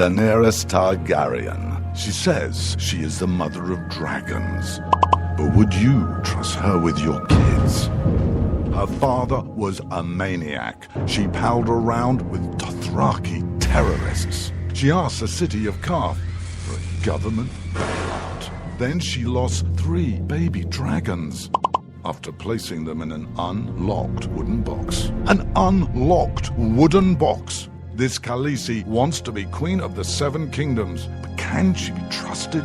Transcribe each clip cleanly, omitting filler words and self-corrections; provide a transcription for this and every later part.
Daenerys Targaryen. She says she is the mother of dragons. But would you trust her with your kids? Her father was a maniac. She palled around with Dothraki terrorists. She asked the city of Karth for a government bailout. Then she lost 3 baby dragons after placing them in an unlocked wooden box. An unlocked wooden box. This Khaleesi wants to be queen of the 7 kingdoms, but can she be trusted?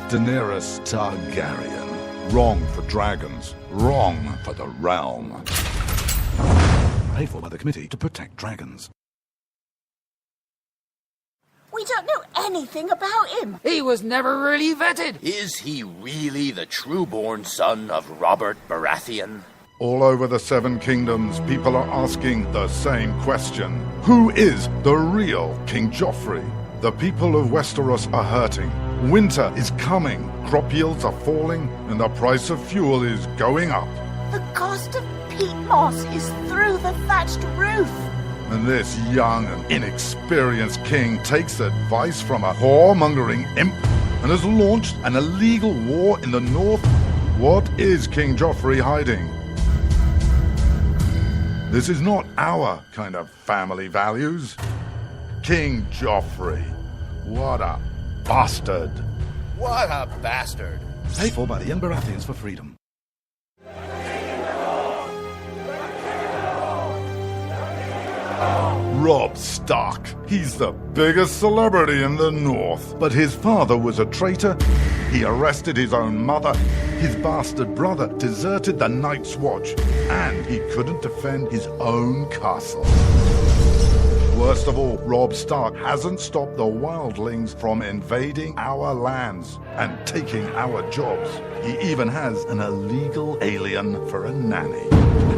Daenerys Targaryen. Wrong for dragons. Wrong for the realm. Paid for by the Committee to Protect Dragons. We don't know anything about him. He was never really vetted. Is he really the true-born son of Robert Baratheon? All over the 7 kingdoms, people are asking the same question. Who is the real King Joffrey? The people of Westeros are hurting. Winter is coming. Crop yields are falling, and the price of fuel is going up. The cost of peat moss is through the thatched roof. And this young and inexperienced king takes advice from a whoremongering imp and has launched an illegal war in the north. What is King Joffrey hiding? This is not our kind of family values. King Joffrey. What a bastard. What a bastard. Paid for by the young Baratheons for freedom. Robb Stark. He's the biggest celebrity in the North. But his father was a traitor. He arrested his own mother. His bastard brother deserted the Night's Watch. And he couldn't defend his own castle. Worst of all, Robb Stark hasn't stopped the wildlings from invading our lands and taking our jobs. He even has an illegal alien for a nanny.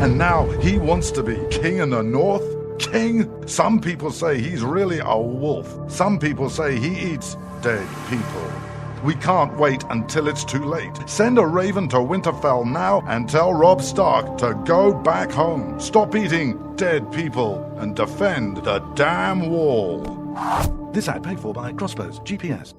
And now he wants to be king in the north? King? Some people say he's really a wolf. Some people say he eats dead people. We can't wait until it's too late. Send a raven to Winterfell now and tell Robb Stark to go back home. Stop eating dead people and defend the damn wall. This ad paid for by Crossbows GPS.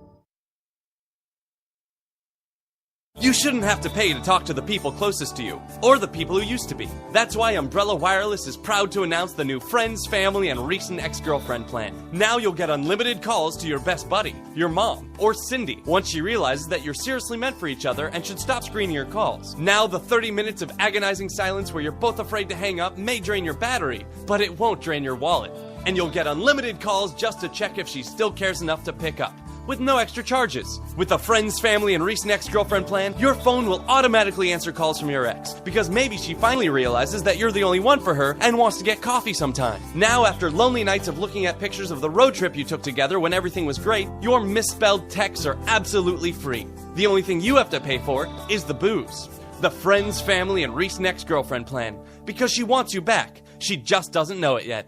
You shouldn't have to pay to talk to the people closest to you, or the people who used to be. That's why Umbrella Wireless is proud to announce the new Friends, Family, and Recent Ex-Girlfriend plan. Now you'll get unlimited calls to your best buddy, your mom, or Cindy, once she realizes that you're seriously meant for each other and should stop screening your calls. Now the 30 minutes of agonizing silence where you're both afraid to hang up may drain your battery, but it won't drain your wallet. And you'll get unlimited calls just to check if she still cares enough to pick up, with no extra charges. With the Friends, Family, and Recent Ex-Girlfriend plan, your phone will automatically answer calls from your ex, because maybe she finally realizes that you're the only one for her and wants to get coffee sometime. Now, after lonely nights of looking at pictures of the road trip you took together when everything was great, your misspelled texts are absolutely free. The only thing you have to pay for is the booze. The Friends, Family, and Recent Ex-Girlfriend plan, because she wants you back. She just doesn't know it yet.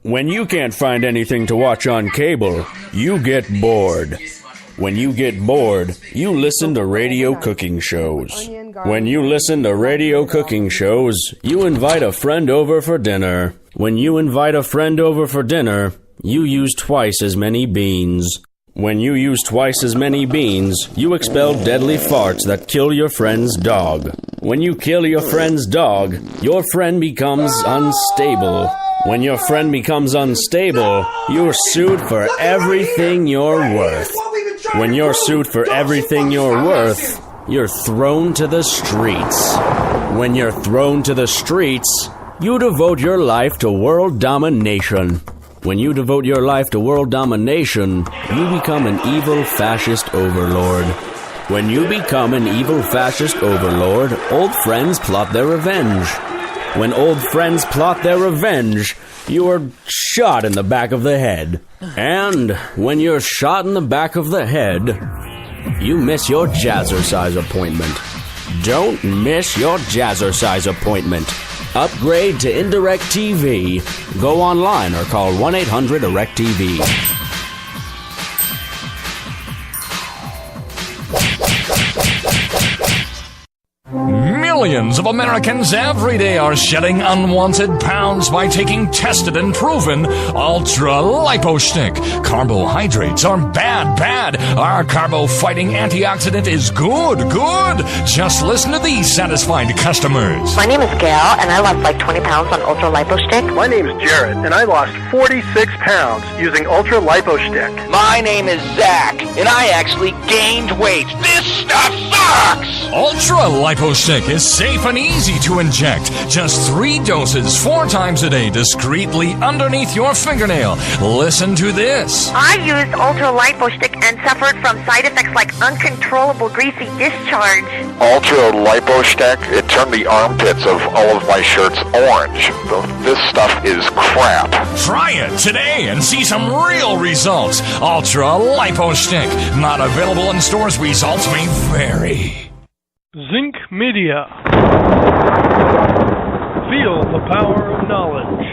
When you can't find anything to watch on cable, you get bored. When you get bored, you listen to radio cooking shows. When you listen to radio cooking shows, you invite a friend over for dinner. When you invite a friend over for dinner, you use twice as many beans. When you use twice as many beans, you expel deadly farts that kill your friend's dog. When you kill your friend's dog, your friend becomes unstable. When your friend becomes unstable, you're sued for everything you're worth. When you're sued for everything you're worth, you're thrown to the streets. When you're thrown to the streets, you devote your life to world domination. When you devote your life to world domination, you become an evil fascist overlord. When you become an evil fascist overlord, old friends plot their revenge. When old friends plot their revenge, you are shot in the back of the head. And when you're shot in the back of the head, you miss your jazzercise appointment. Don't miss your jazzercise appointment. Upgrade to Indirect TV. Go online or call 1-800-DIRECT-TV. Millions of Americans every day are shedding unwanted pounds by taking tested and proven Ultra Lipo Stick. Carbohydrates are bad, bad. Our carbo-fighting antioxidant is good, good. Just listen to these satisfied customers. My name is Gail, and I lost like 20 pounds on Ultra Lipo Stick. My name is Jared, and I lost 46 pounds using Ultra Lipo Stick. My name is Zach, and I actually gained weight. This stuff sucks! Ultra Lipo Stick is safe and easy to inject. Just 3 doses 4 times a day discreetly underneath your fingernail. Listen to this. I used Ultra Lipo Stick and suffered from side effects like uncontrollable greasy discharge. Ultra Lipo Stick, it turned the armpits of all of my shirts orange. This stuff is crap. Try it today and see some real results. Ultra Lipo Stick. Not available in stores. Results may vary. Zinc Media. Feel the power of knowledge.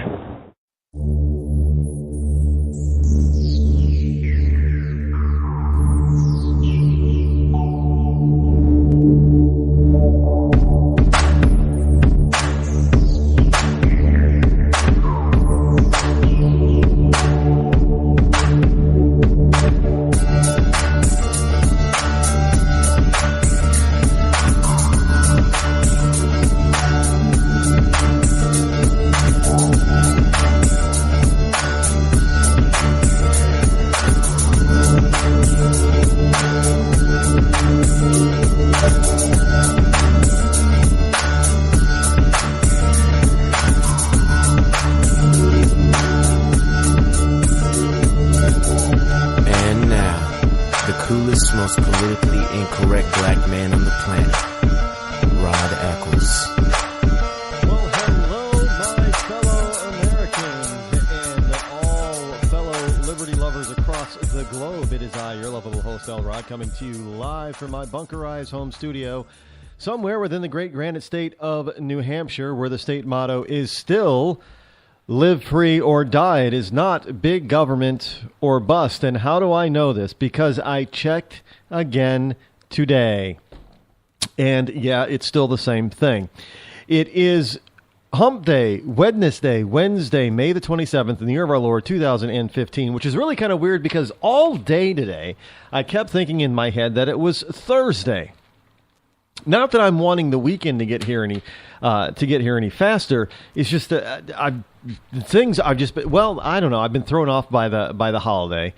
most politically incorrect black man on the planet, Rod Eccles. Well, hello, my fellow Americans and all fellow liberty lovers across the globe. It is I, your lovable host, L. Rod, coming to you live from my bunkerized home studio somewhere within the great granite state of New Hampshire, where the state motto is still live free or die. It is not big government or bust. And how do I know this? Because I checked again today. And yeah, it's still the same thing. It is Hump Day, Wednesday, May the 27th in the year of our Lord 2015, which is really kind of weird because all day today I kept thinking in my head that it was Thursday. Not that I'm wanting the weekend to get here any faster. It's just that I've just been, well, I don't know. I've been thrown off by the holiday,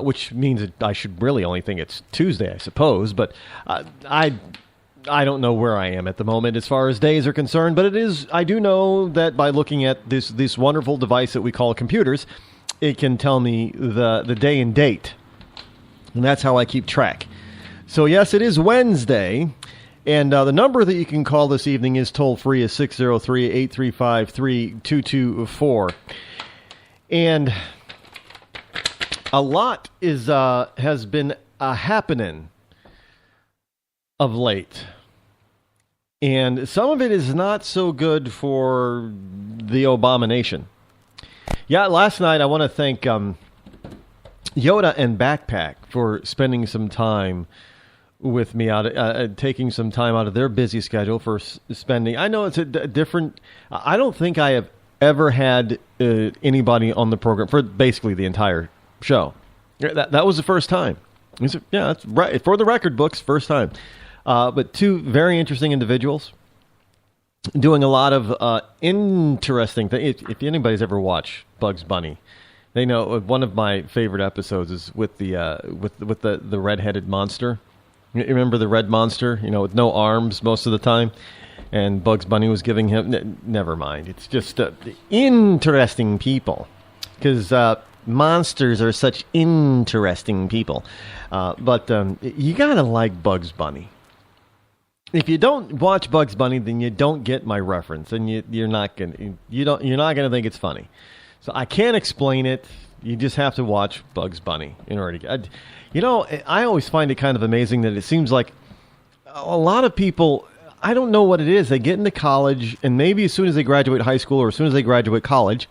which means that I should really only think it's Tuesday, I suppose. But I don't know where I am at the moment as far as days are concerned. But it is. I do know that by looking at this wonderful device that we call computers, it can tell me the day and date, and that's how I keep track. So yes, it is Wednesday. And the number that you can call this evening is toll-free is 603-835-3224. And a lot has been happening of late. And some of it is not so good for the Abomination. Yeah, last night I want to thank Yoda and Backpack for spending some time with me taking some time out of their busy schedule for spending. I know it's a different. I don't think I have ever had anybody on the program for basically the entire show. That was the first time. Yeah, that's right. For the record books, first time. But two very interesting individuals doing a lot of interesting things. If anybody's ever watched Bugs Bunny, they know one of my favorite episodes is with the red-headed monster. You remember the red monster, with no arms most of the time? And Bugs Bunny was giving him... never mind. It's just interesting people. Because monsters are such interesting people. But you gotta like Bugs Bunny. If you don't watch Bugs Bunny, then you don't get my reference. And you're not gonna think it's funny. So I can't explain it. You just have to watch Bugs Bunny in order to get... I always find it kind of amazing that it seems like a lot of people, I don't know what it is, they get into college, and maybe as soon as they graduate high school or as soon as they graduate college,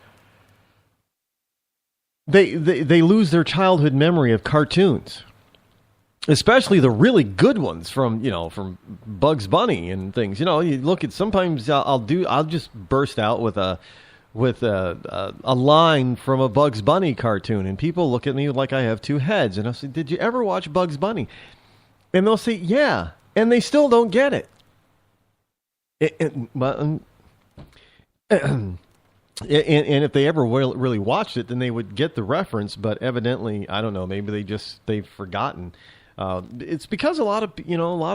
they lose their childhood memory of cartoons. especially the really good ones from Bugs Bunny and things. You look at, sometimes I'll just burst out with a line from a Bugs Bunny cartoon, and people look at me like I have two heads, and I'll say, "Did you ever watch Bugs Bunny?" And they'll say, "Yeah," and they still don't get it. And if they ever really watched it, then they would get the reference. But evidently, I don't know. Maybe they've forgotten. It's because a lot of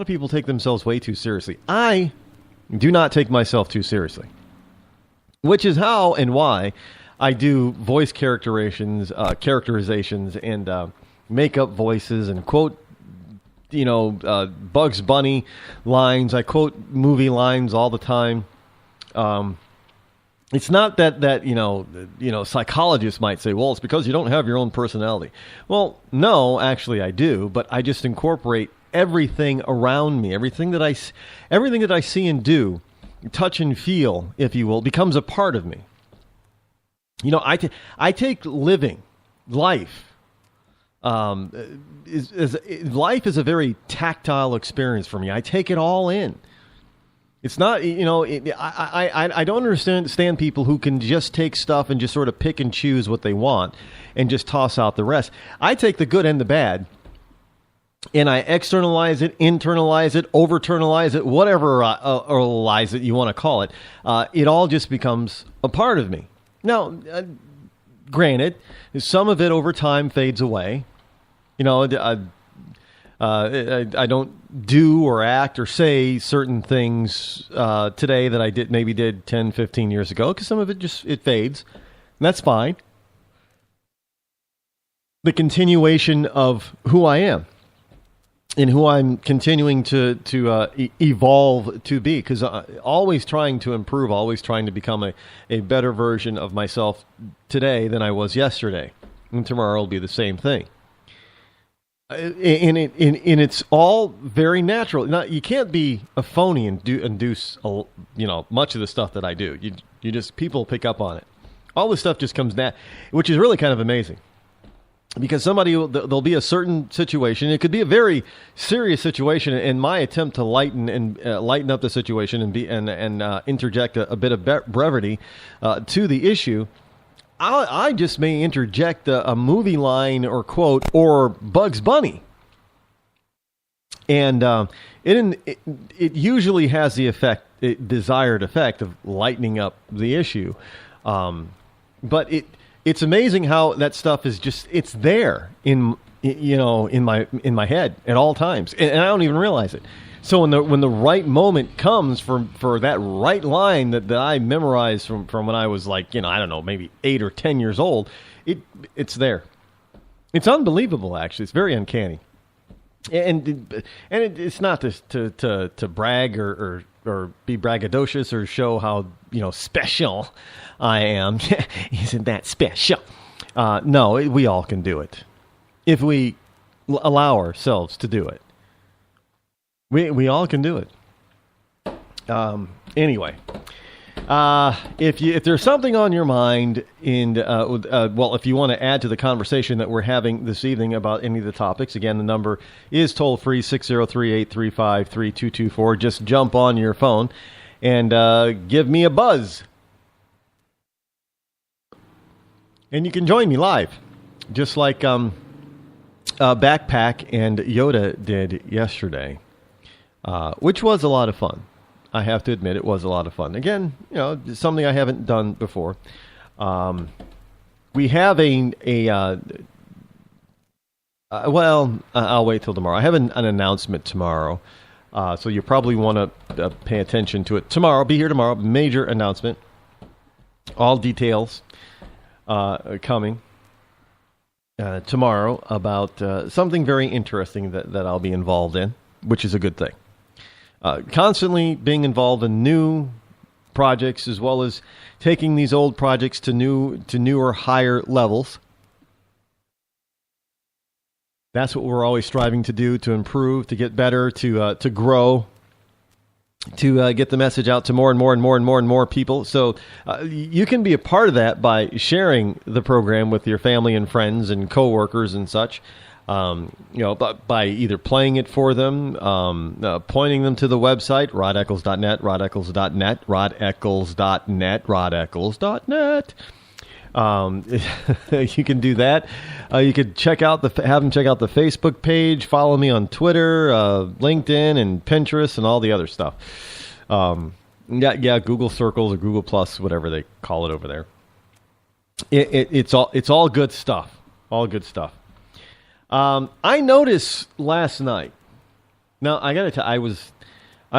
people take themselves way too seriously. I do not take myself too seriously, which is how and why I do voice characterizations, and make up voices and quote, Bugs Bunny lines. I quote movie lines all the time. It's not that psychologists might say, well, it's because you don't have your own personality. Well, no, actually I do, but I just incorporate everything around me, everything that I see and do, touch and feel, if you will, becomes a part of me. I take life. Life is a very tactile experience for me. I take it all in. It's not, I don't understand people who can just take stuff and just sort of pick and choose what they want and just toss out the rest. I take the good and the bad, and I externalize it, internalize it, overturnalize it, whatever lies that you want to call it. It all just becomes a part of me. Now, granted, some of it over time fades away. I don't do or act or say certain things today that I did 10, 15 years ago, because some of it fades, and that's fine. The continuation of who I am and who I'm continuing to evolve to be, because always trying to improve, always trying to become a better version of myself today than I was yesterday, and tomorrow will be the same thing. And it's all very natural. Now, you can't be a phony and do much of the stuff that I do. You just, people pick up on it. All this stuff just comes which is really kind of amazing. Because there'll be a certain situation. It could be a very serious situation, and my attempt to lighten up the situation and interject a bit of brevity to the issue. I just may interject a movie line or quote or Bugs Bunny, and it usually has the desired effect of lightening up the issue. But it's amazing how that stuff is it's there in my head at all times, and I don't even realize it. So when the right moment comes for that right line that I memorized from when I was I don't know, maybe 8 or 10 years old, it's there. It's unbelievable, actually. It's very uncanny, and it's not to brag or be braggadocious or show how special I am. Isn't that special? No, we all can do it if we allow ourselves to do it. We all can do it. Anyway, if there's something on your mind, and if you want to add to the conversation that we're having this evening about any of the topics, again, the number is toll free 603-835-3224. Just jump on your phone and give me a buzz, and you can join me live, just like Backpack and Yoda did yesterday. Which was a lot of fun. I have to admit, it was a lot of fun. Again, something I haven't done before. We have I'll wait till tomorrow. I have an announcement tomorrow, so you probably want to pay attention to it tomorrow. Be here tomorrow. Major announcement. All details coming tomorrow about something very interesting that I'll be involved in, which is a good thing. Constantly being involved in new projects, as well as taking these old projects to newer, higher levels. That's what we're always striving to do, to improve, to get better, to grow, to get the message out to more and more and more and more and more people. So you can be a part of that by sharing the program with your family and friends and coworkers and such. by either playing it for them, pointing them to the website, rodeccles.net, rodeccles.net, rodeccles.net, rodeccles.net. You can do that. You could have them check out the Facebook page, follow me on Twitter, LinkedIn, and Pinterest, and all the other stuff. Google Circles or Google Plus, whatever they call it over there. It's all good stuff. All good stuff. I noticed last night. Now I gotta tell, I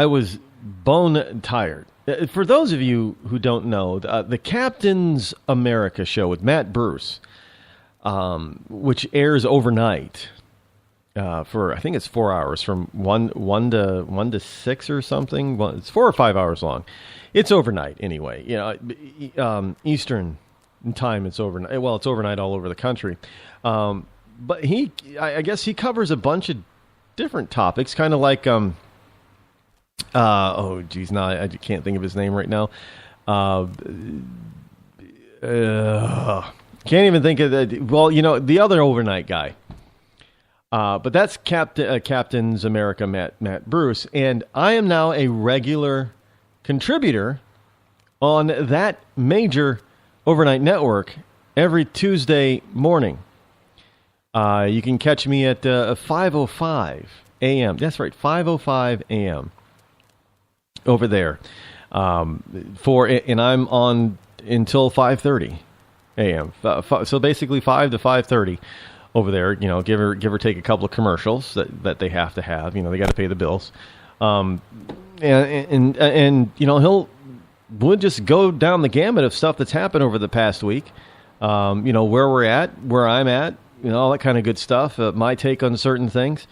was bone tired. For those of you who don't know, the Captain's America show with Matt Bruce, which airs overnight for I think it's 4 hours from 1 to 6 or something. Well, it's 4 or 5 hours long. It's overnight anyway. Eastern time. It's overnight. Well, it's overnight all over the country. But I guess he covers a bunch of different topics, kind of like now I can't think of his name right now. Can't even think of that. Well, the other overnight guy. But that's Captain's America, Matt Bruce, and I am now a regular contributor on that major overnight network every Tuesday morning. You can catch me at 5:05 a.m. That's right, 5:05 a.m. over there. And I'm on until 5:30 a.m. So basically 5 to 5:30 over there. Give or take a couple of commercials that they have to have. They got to pay the bills. We'll just go down the gamut of stuff that's happened over the past week. Where we're at, where I'm at. All that kind of good stuff. My take on certain things.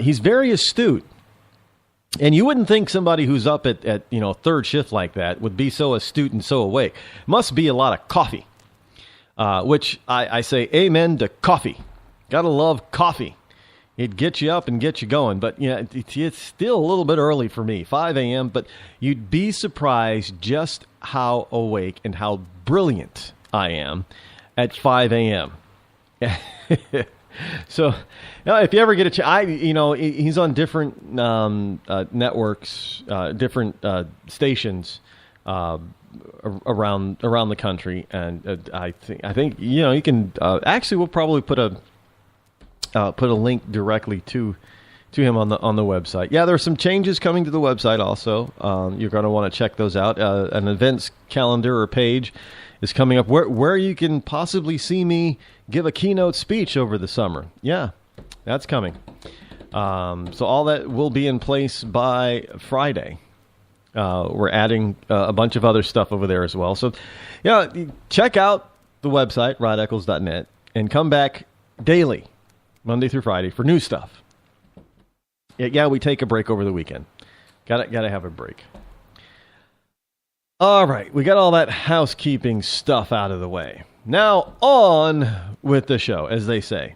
He's very astute. And you wouldn't think somebody who's up at third shift like that would be so astute and so awake. Must be a lot of coffee. Which I say amen to coffee. Gotta love coffee. It gets you up and gets you going. But it's still a little bit early for me, 5 a.m. But you'd be surprised just how awake and how brilliant I am at 5 a.m. So, if you ever get a chance, he's on different networks, different stations around the country, and I think you can actually we'll probably put a link directly to him on the website. Yeah, there are some changes coming to the website also. You're going to want to check those out. An events calendar or page is coming up where you can possibly see me give a keynote speech over the summer. Yeah, that's coming. So all that will be in place by Friday. We're adding a bunch of other stuff over there as well. So, check out the website, rodeccles.net, and come back daily, Monday through Friday, for new stuff. Yeah, we take a break over the weekend. Gotta have a break. All right, we got all that housekeeping stuff out of the way. Now, on with the show, as they say.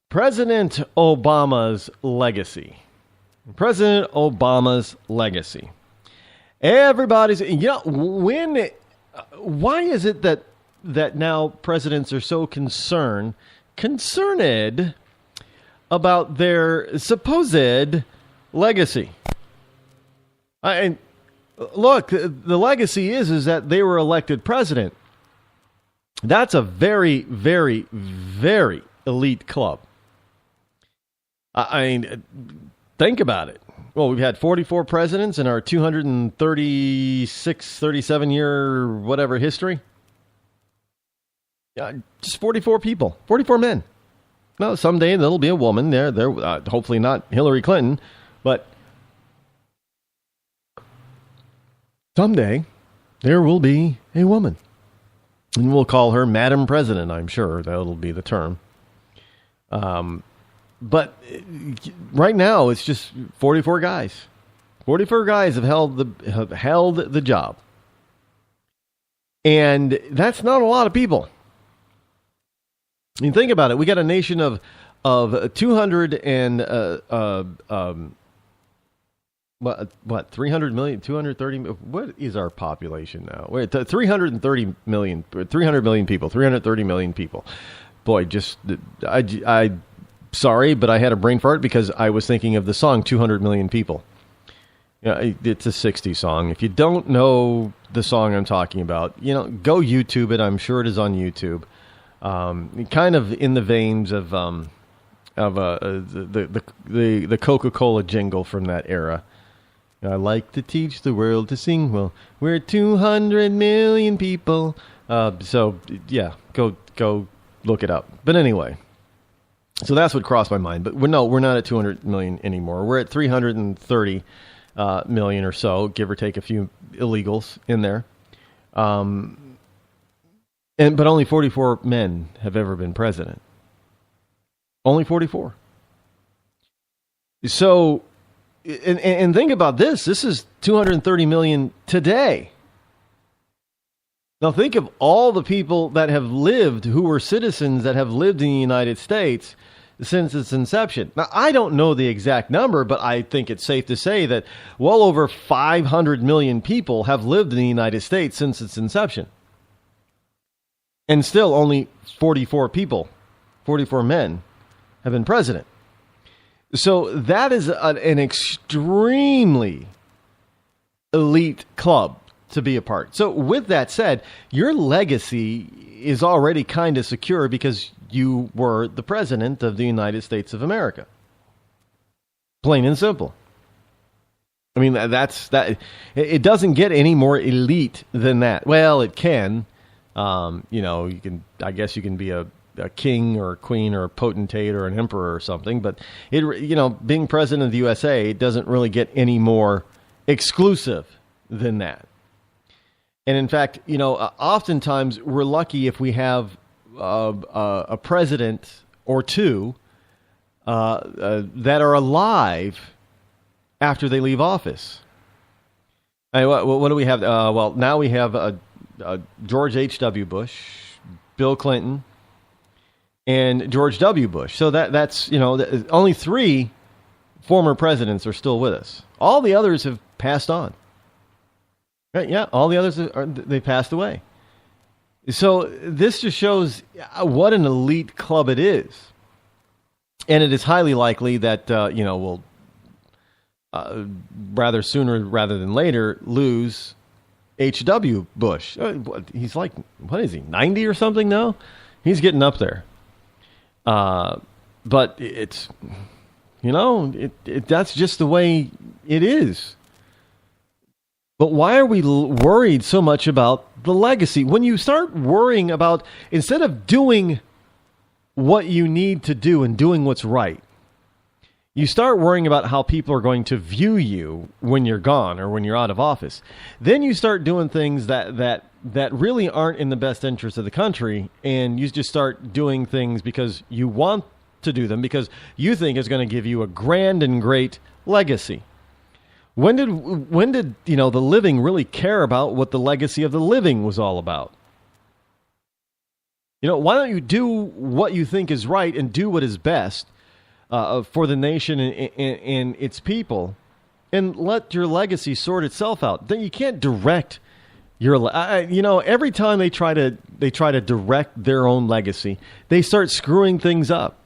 President Obama's legacy. President Obama's legacy. Everybody's, why is it that now presidents are so concerned about their supposed legacy? Look, the legacy is that they were elected president. That's a very, very, very elite club. Think about it. Well, we've had 44 presidents in our 236, 37-year whatever history. Just 44 people, 44 men. No, someday there'll be a woman there. Hopefully not Hillary Clinton, but someday there will be a woman. And we'll call her Madam President, I'm sure. That'll be the term. But right now, it's just 44 guys. 44 guys have held the job. And that's not a lot of people. I mean, think about it. We got a nation of 300 million, 230, what is our population now? Wait, 330 million, 300 million people, 330 million people. boy, just I sorry, but I had a brain fart because I was thinking of the song 200 Million People. Yeah, it's a 60s song. If you don't know the song I'm talking about, go YouTube it. I'm sure it is on YouTube. Kind of in the veins of the Coca-Cola jingle from that era. I like to teach the world to sing. Well, we're 200 million people. So yeah, go look it up. But anyway, so that's what crossed my mind. But we're not at 200 million anymore. We're at 330 million or so, give or take a few illegals in there. But only 44 men have ever been president. Only 44. So, and think about this. This is 230 million today. Now think of all the people that have lived, who were citizens that have lived in the United States since its inception. Now, I don't know the exact number, but I think it's safe to say that well over 500 million people have lived in the United States since its inception. And still only 44 men have been president. So that is an extremely elite club to be a part. So with that said, your legacy is already kind of secure because you were the president of the United States of America. Plain and simple. I mean, that's that. It doesn't get any more elite than that. Well, it can. You can. I guess you can be a king or a queen or a potentate or an emperor or something. But being president of the USA, it doesn't really get any more exclusive than that. And in fact, oftentimes we're lucky if we have a president or two that are alive after they leave office. What do we have? Well, now we have George H.W. Bush, Bill Clinton, and George W. Bush. So that's only 3 former presidents are still with us. All the others have passed on. Right? Yeah, all the others they passed away. So this just shows what an elite club it is, and it is highly likely that we'll rather sooner rather than later lose H.W. Bush. He's like, what is he, 90 or something now? He's getting up there. But it's that's just the way it is. But why are we worried so much about the legacy? When you start worrying about, instead of doing what you need to do and doing what's right, you start worrying about how people are going to view you when you're gone or when you're out of office. Then you start doing things that really aren't in the best interest of the country, and you just start doing things because you want to do them, because you think it's going to give you a grand and great legacy. When did the living really care about what the legacy of the living was all about? Why don't you do what you think is right and do what is best for the nation and its people, and let your legacy sort itself out? Then you can't direct your every time they try to direct their own legacy, they start screwing things up.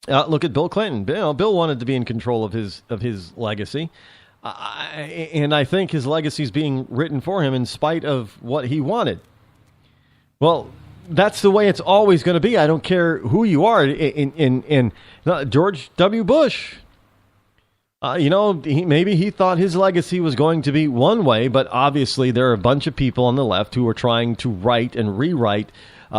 Look at Bill Clinton. Bill wanted to be in control of his legacy, and I think his legacy is being written for him in spite of what he wanted. Well, that's the way it's always going to be. I don't care who you are. In George W. Bush, maybe he thought his legacy was going to be one way, but obviously there are a bunch of people on the left who are trying to write and rewrite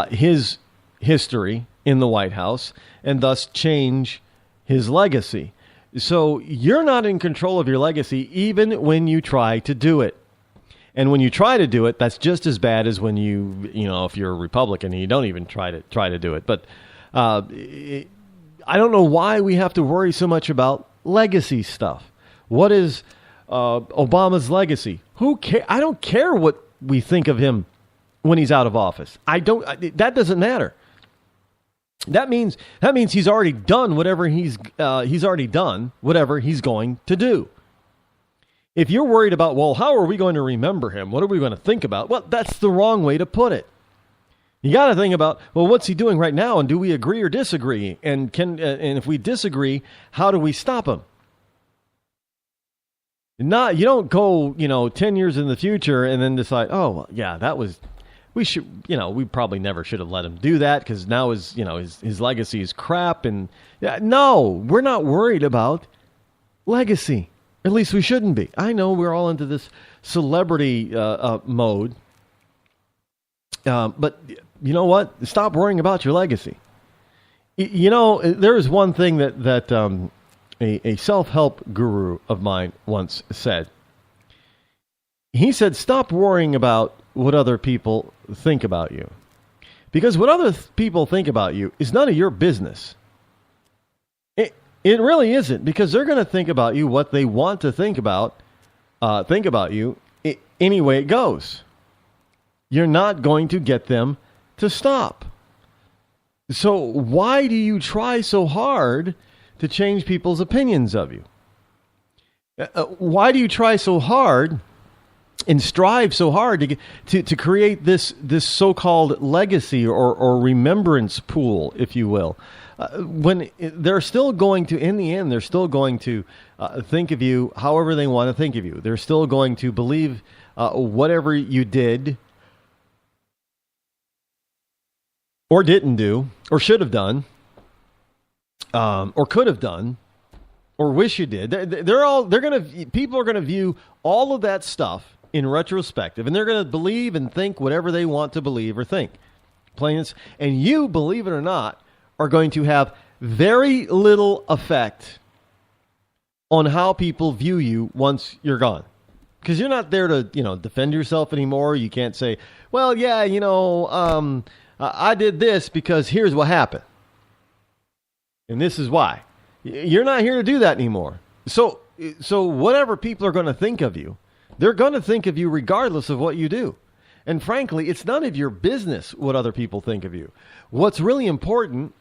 his history in the White House and thus change his legacy. So you're not in control of your legacy even when you try to do it. And when you try to do it, that's just as bad as when if you're a Republican and you don't even try to do it. But I don't know why we have to worry so much about legacy stuff. What is Obama's legacy? Who cares? I don't care what we think of him when he's out of office. That doesn't matter. That means he's already done whatever he's already done whatever he's going to do. If you're worried about, well, how are we going to remember him? What are we going to think about? Well, that's the wrong way to put it. You got to think about, well, what's he doing right now, and do we agree or disagree? And and if we disagree, how do we stop him? You don't go, 10 years in the future and then decide, oh, well, yeah, we probably never should have let him do that because now his legacy is crap. And no, we're not worried about legacy. At least we shouldn't be. I know we're all into this celebrity mode. But you know what? Stop worrying about your legacy. There is one thing that a self-help guru of mine once said. He said, stop worrying about what other people think about you. Because what other people think about you is none of your business. It really isn't, because they're going to think about you what they want to think about you any way it goes. You're not going to get them to stop. So why do you try so hard to change people's opinions of you? Why do you try so hard and strive so hard to create this so-called legacy or remembrance pool, if you will? When they're still going to, in the end, they're still going to think of you however they want to think of you. They're still going to believe whatever you did or didn't do or should have done. Or could have done, or wish you did. People are gonna view all of that stuff in retrospective, and they're gonna believe and think whatever they want to believe or think. And you, believe it or not, are going to have very little effect on how people view you once you're gone, because you're not there to defend yourself anymore. You can't say, well, yeah, I did this because here's what happened. And this is why. You're not here to do that anymore. So whatever people are going to think of you, they're going to think of you regardless of what you do. And frankly, it's none of your business what other people think of you. What's really important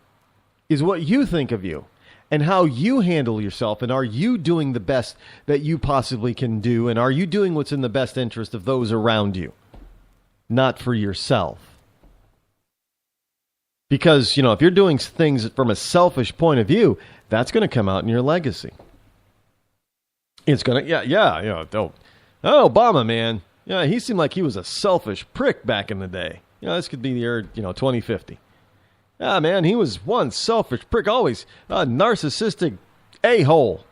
is what you think of you and how you handle yourself. And are you doing the best that you possibly can do? And are you doing what's in the best interest of those around you? Not for yourself. Because, if you're doing things from a selfish point of view, that's going to come out in your legacy. It's going to, Obama, man. Yeah, he seemed like he was a selfish prick back in the day. This could be the year, 2050. Yeah, man, he was one selfish prick, always a narcissistic a-hole.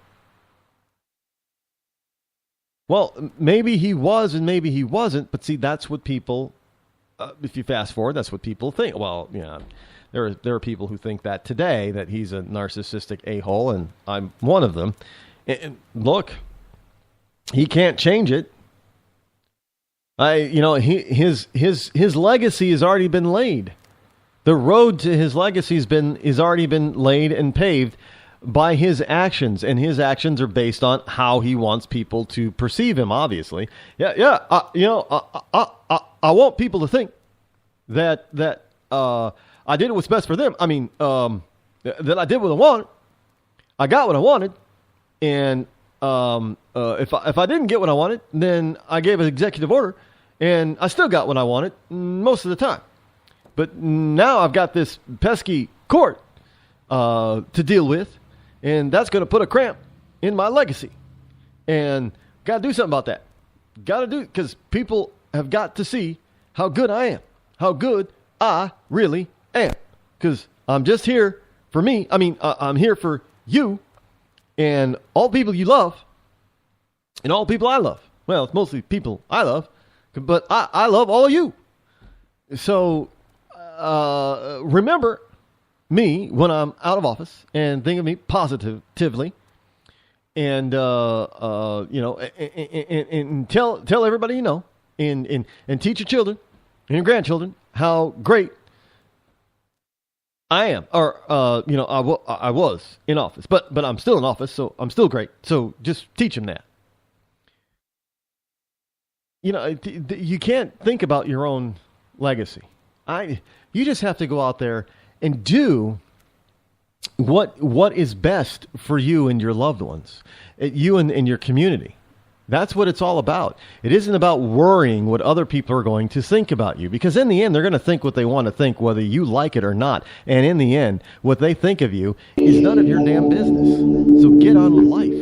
Well, maybe he was and maybe he wasn't, but see, that's what people... if you fast forward, that's what people think. Well, there are people who think that today, that he's a narcissistic a-hole, and I'm one of them. And look, he can't change it. His legacy has already been laid. The road to his legacy has already been laid and paved by his actions, and his actions are based on how he wants people to perceive him. Obviously, I want people to think that I did what's best for them. I mean, that I did what I wanted. I got what I wanted, and if I didn't get what I wanted, then I gave an executive order, and I still got what I wanted most of the time. But now I've got this pesky court to deal with, and that's going to put a cramp in my legacy. And got to do something about that. Got to do it, because people have got to see how good I am, how good I really am. Because I'm just here for me. I mean, I'm here for you and all people you love and all people I love. Well, it's mostly people I love, but I love all of you. So remember me when I'm out of office, and think of me positively, and and tell everybody and teach your children and your grandchildren how great I am, or I was in office, but I'm still in office, so I'm still great. So just teach them that. You can't think about your own legacy. You just have to go out there and do what is best for you and your loved ones, you and your community. That's what it's all about. It isn't about worrying what other people are going to think about you, because in the end, they're going to think what they want to think, whether you like it or not. And in the end, what they think of you is none of your damn business. So get on with life.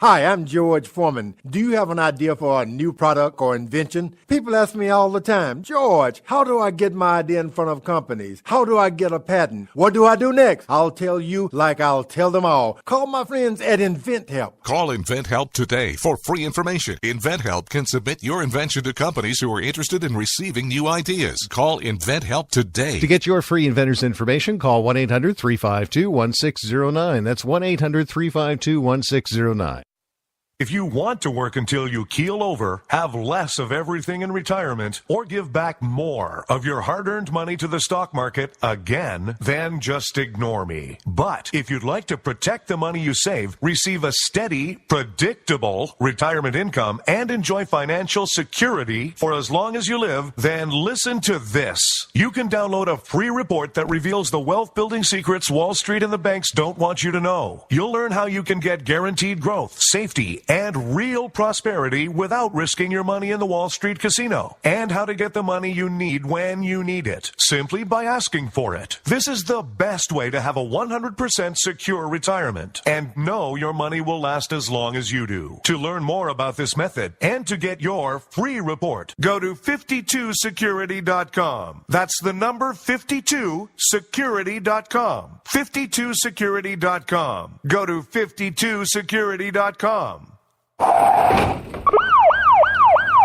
Hi, I'm George Foreman. Do you have an idea for a new product or invention? People ask me all the time, George, how do I get my idea in front of companies? How do I get a patent? What do I do next? I'll tell you like I'll tell them all. Call my friends at InventHelp. Call InventHelp today for free information. InventHelp can submit your invention to companies who are interested in receiving new ideas. Call InventHelp today. To get your free inventor's information, call 1-800-352-1609. That's 1-800-352-1609. If you want to work until you keel over, have less of everything in retirement, or give back more of your hard-earned money to the stock market again, then just ignore me. But if you'd like to protect the money you save, receive a steady, predictable retirement income, and enjoy financial security for as long as you live, then listen to this. You can download a free report that reveals the wealth-building secrets Wall Street and the banks don't want you to know. You'll learn how you can get guaranteed growth, safety, and real prosperity without risking your money in the Wall Street casino, and how to get the money you need when you need it, simply by asking for it. This is the best way to have a 100% secure retirement, and know your money will last as long as you do. To learn more about this method, and to get your free report, go to 52security.com. That's the number 52security.com. 52security.com. Go to 52security.com.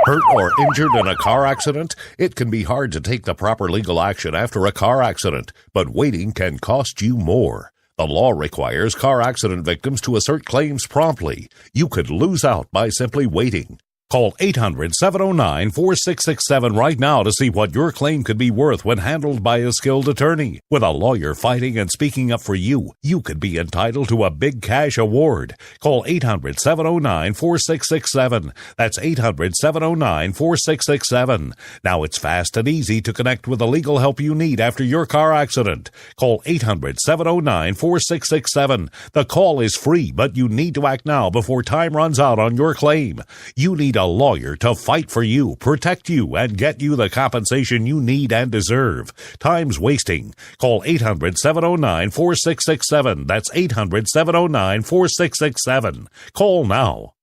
Hurt or injured in a car accident? It can be hard to take the proper legal action after a car accident, but waiting can cost you more. The law requires car accident victims to assert claims promptly. You could lose out by simply waiting. Call 800-709-4667 right now to see what your claim could be worth when handled by a skilled attorney. With a lawyer fighting and speaking up for you, you could be entitled to a big cash award. Call 800-709-4667. That's 800-709-4667. Now it's fast and easy to connect with the legal help you need after your car accident. Call 800-709-4667. The call is free, but you need to act now before time runs out on your claim. You need a lawyer to fight for you, protect you, and get you the compensation you need and deserve. Time's wasting. Call 800-709-4667. That's 800-709-4667. Call now.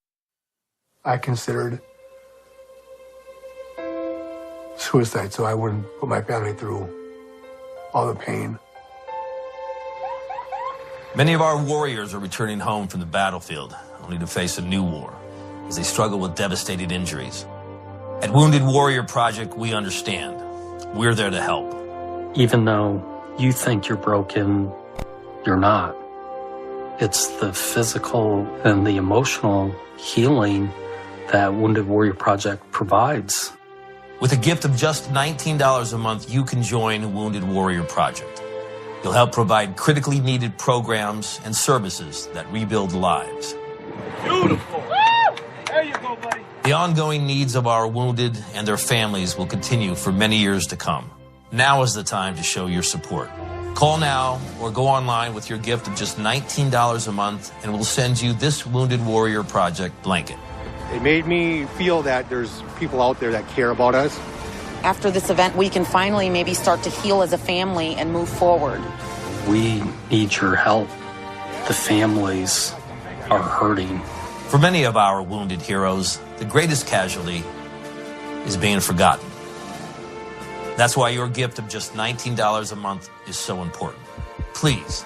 I considered suicide so I wouldn't put my family through all the pain. Many of our warriors are returning home from the battlefield, only to face a new war as they struggle with devastating injuries. At Wounded Warrior Project, we understand. We're there to help. Even though you think you're broken, you're not. It's the physical and the emotional healing that Wounded Warrior Project provides. With a gift of just $19 a month, you can join Wounded Warrior Project. You'll help provide critically needed programs and services that rebuild lives. Beautiful. There you go, buddy. The ongoing needs of our wounded and their families will continue for many years to come. Now is the time to show your support. Call now or go online with your gift of just $19 a month, and we'll send you this Wounded Warrior Project blanket. It made me feel that there's people out there that care about us. After this event, we can finally maybe start to heal as a family and move forward. We need your help. The families are hurting. For many of our wounded heroes, the greatest casualty is being forgotten. That's why your gift of just $19 a month is so important. Please,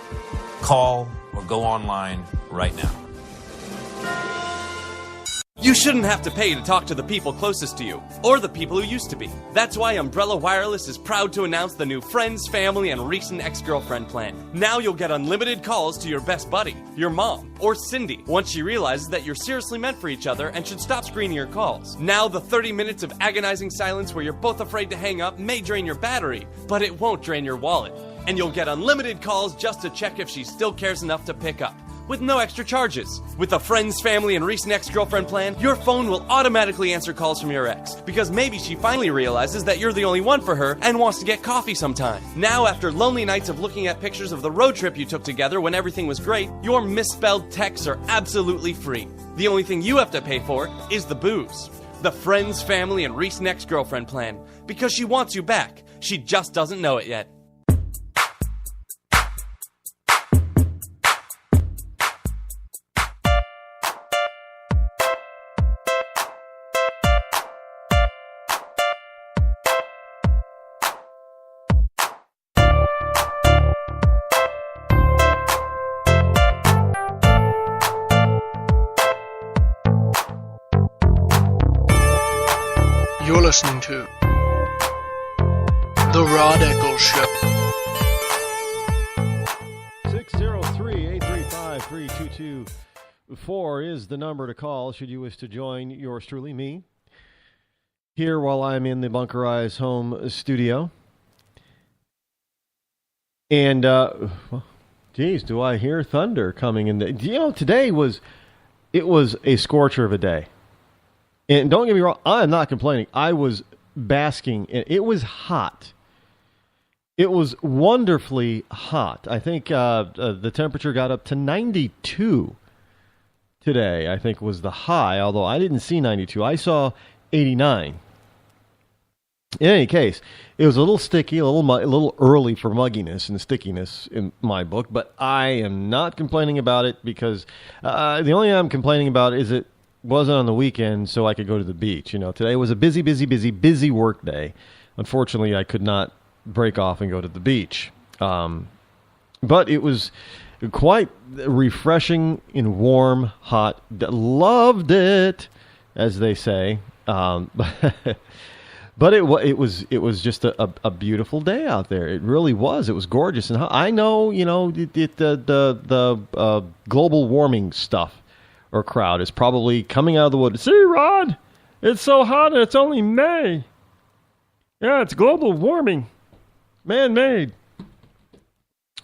call or go online right now. You shouldn't have to pay to talk to the people closest to you, or the people who used to be. That's why Umbrella Wireless is proud to announce the new Friends, Family, and Recent Ex-Girlfriend plan. Now you'll get unlimited calls to your best buddy, your mom, or Cindy, once she realizes that you're seriously meant for each other and should stop screening your calls. Now the 30 minutes of agonizing silence where you're both afraid to hang up may drain your battery, but it won't drain your wallet. And you'll get unlimited calls just to check if she still cares enough to pick up. with no extra charges. With the Friends, Family, and Recent Ex-Girlfriend plan, your phone will automatically answer calls from your ex, because maybe she finally realizes that you're the only one for her and wants to get coffee sometime. Now, after lonely nights of looking at pictures of the road trip you took together when everything was great, your misspelled texts are absolutely free. The only thing you have to pay for is the booze. The Friends, Family, and Recent Ex-Girlfriend plan, because she wants you back. She just doesn't know it yet. You're listening to The Rod Eccles Show. 603-835-3224 is the number to call should you wish to join yours truly, me, here while I'm in the Bunkerized home studio. And, geez, do I hear thunder coming in? Today was a scorcher of a day. And don't get me wrong, I'm not complaining. I was basking. It was hot. It was wonderfully hot. I think the temperature got up to 92 today, I think was the high, although I didn't see 92. I saw 89. In any case, it was a little sticky, a little early for mugginess and stickiness in my book, but I am not complaining about it because the only thing I'm complaining about is it wasn't on the weekend, so I could go to the beach. Today was a busy work day. Unfortunately, I could not break off and go to the beach. But it was quite refreshing and warm, hot. Loved it, as they say. But it was just a beautiful day out there. It really was. It was gorgeous. And I know, the global warming stuff or crowd is probably coming out of the wood. See, Rod, it's so hot and it's only May. Yeah, it's global warming. Man-made.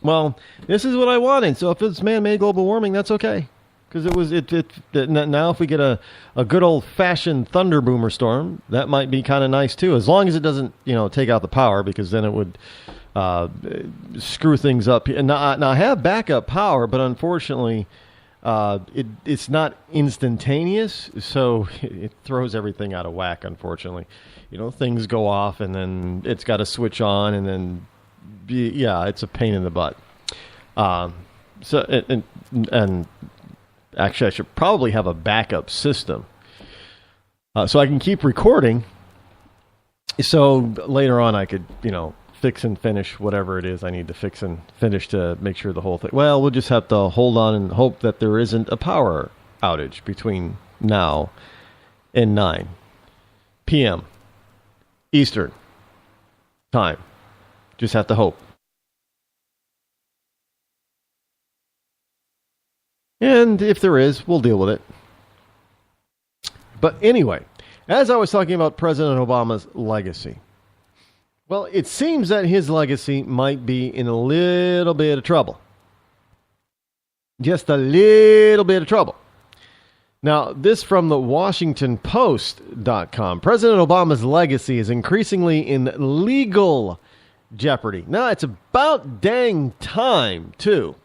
Well, this is what I wanted. So if it's man-made global warming, that's okay. Because now if we get a good old-fashioned thunder boomer storm, that might be kind of nice too. As long as it doesn't, take out the power, because then it would screw things up. And now I have backup power, but unfortunately, it's not instantaneous, so it throws everything out of whack, unfortunately. Things go off, and then it's got to switch on, and then, it's a pain in the butt. And actually, I should probably have a backup system so I can keep recording, so later on I could, fix and finish whatever it is I need to fix and finish to make sure the whole thing. Well, we'll just have to hold on and hope that there isn't a power outage between now and 9 p.m. Eastern time. Just have to hope. And if there is, we'll deal with it. But anyway, as I was talking about President Obama's legacy, well, it seems that his legacy might be in a little bit of trouble. Just a little bit of trouble. Now, this from the WashingtonPost.com. President Obama's legacy is increasingly in legal jeopardy. Now, it's about dang time, too.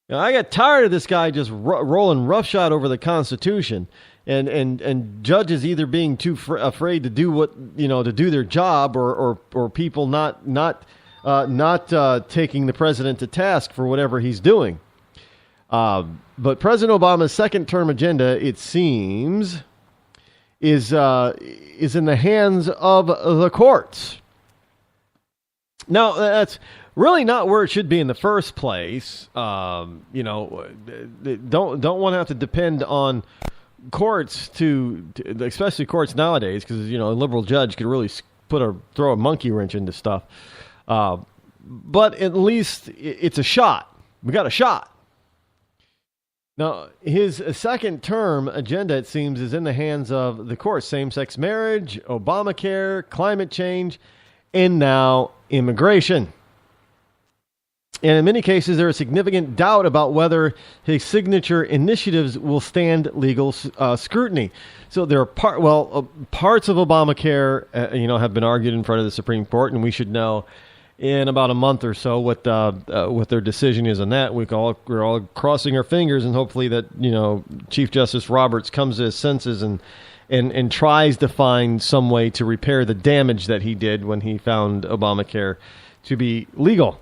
I got tired of this guy just rolling roughshod over the Constitution. And judges either being too afraid to do to do their job, or people not taking the president to task for whatever he's doing. But President Obama's second-term agenda, it seems, is in the hands of the courts. Now, that's really not where it should be in the first place. Don't want to have to depend on courts especially courts nowadays, because a liberal judge could really throw a monkey wrench into stuff. But at least it's a shot. We got a shot. Now, his second-term agenda, it seems, is in the hands of the courts. Same-sex marriage, Obamacare, climate change, and now immigration. And in many cases, there is significant doubt about whether his signature initiatives will stand legal scrutiny. So there are parts of Obamacare, have been argued in front of the Supreme Court, and we should know in about a month or so what their decision is on that. We're all crossing our fingers, and hopefully that Chief Justice Roberts comes to his senses and tries to find some way to repair the damage that he did when he found Obamacare to be legal.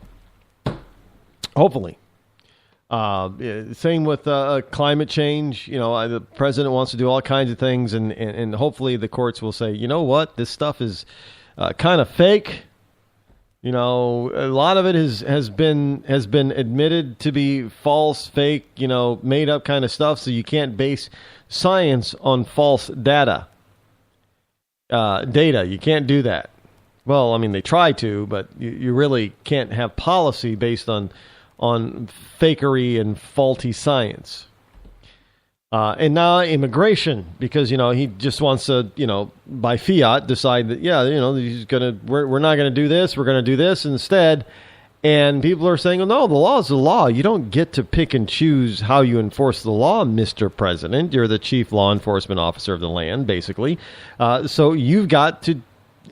Hopefully. Same with climate change. The president wants to do all kinds of things, and hopefully the courts will say, you know what, this stuff is kind of fake. A lot of it has been admitted to be false, fake, made up kind of stuff. So you can't base science on false data. You can't do that. Well, I mean, they try to, but you really can't have policy based on fakery and faulty science. And now immigration, because, he just wants to, by fiat decide that, we're not going to do this. We're going to do this instead. And people are saying, well, no, the law is the law. You don't get to pick and choose how you enforce the law, Mr. President. You're the chief law enforcement officer of the land, basically. So you've got to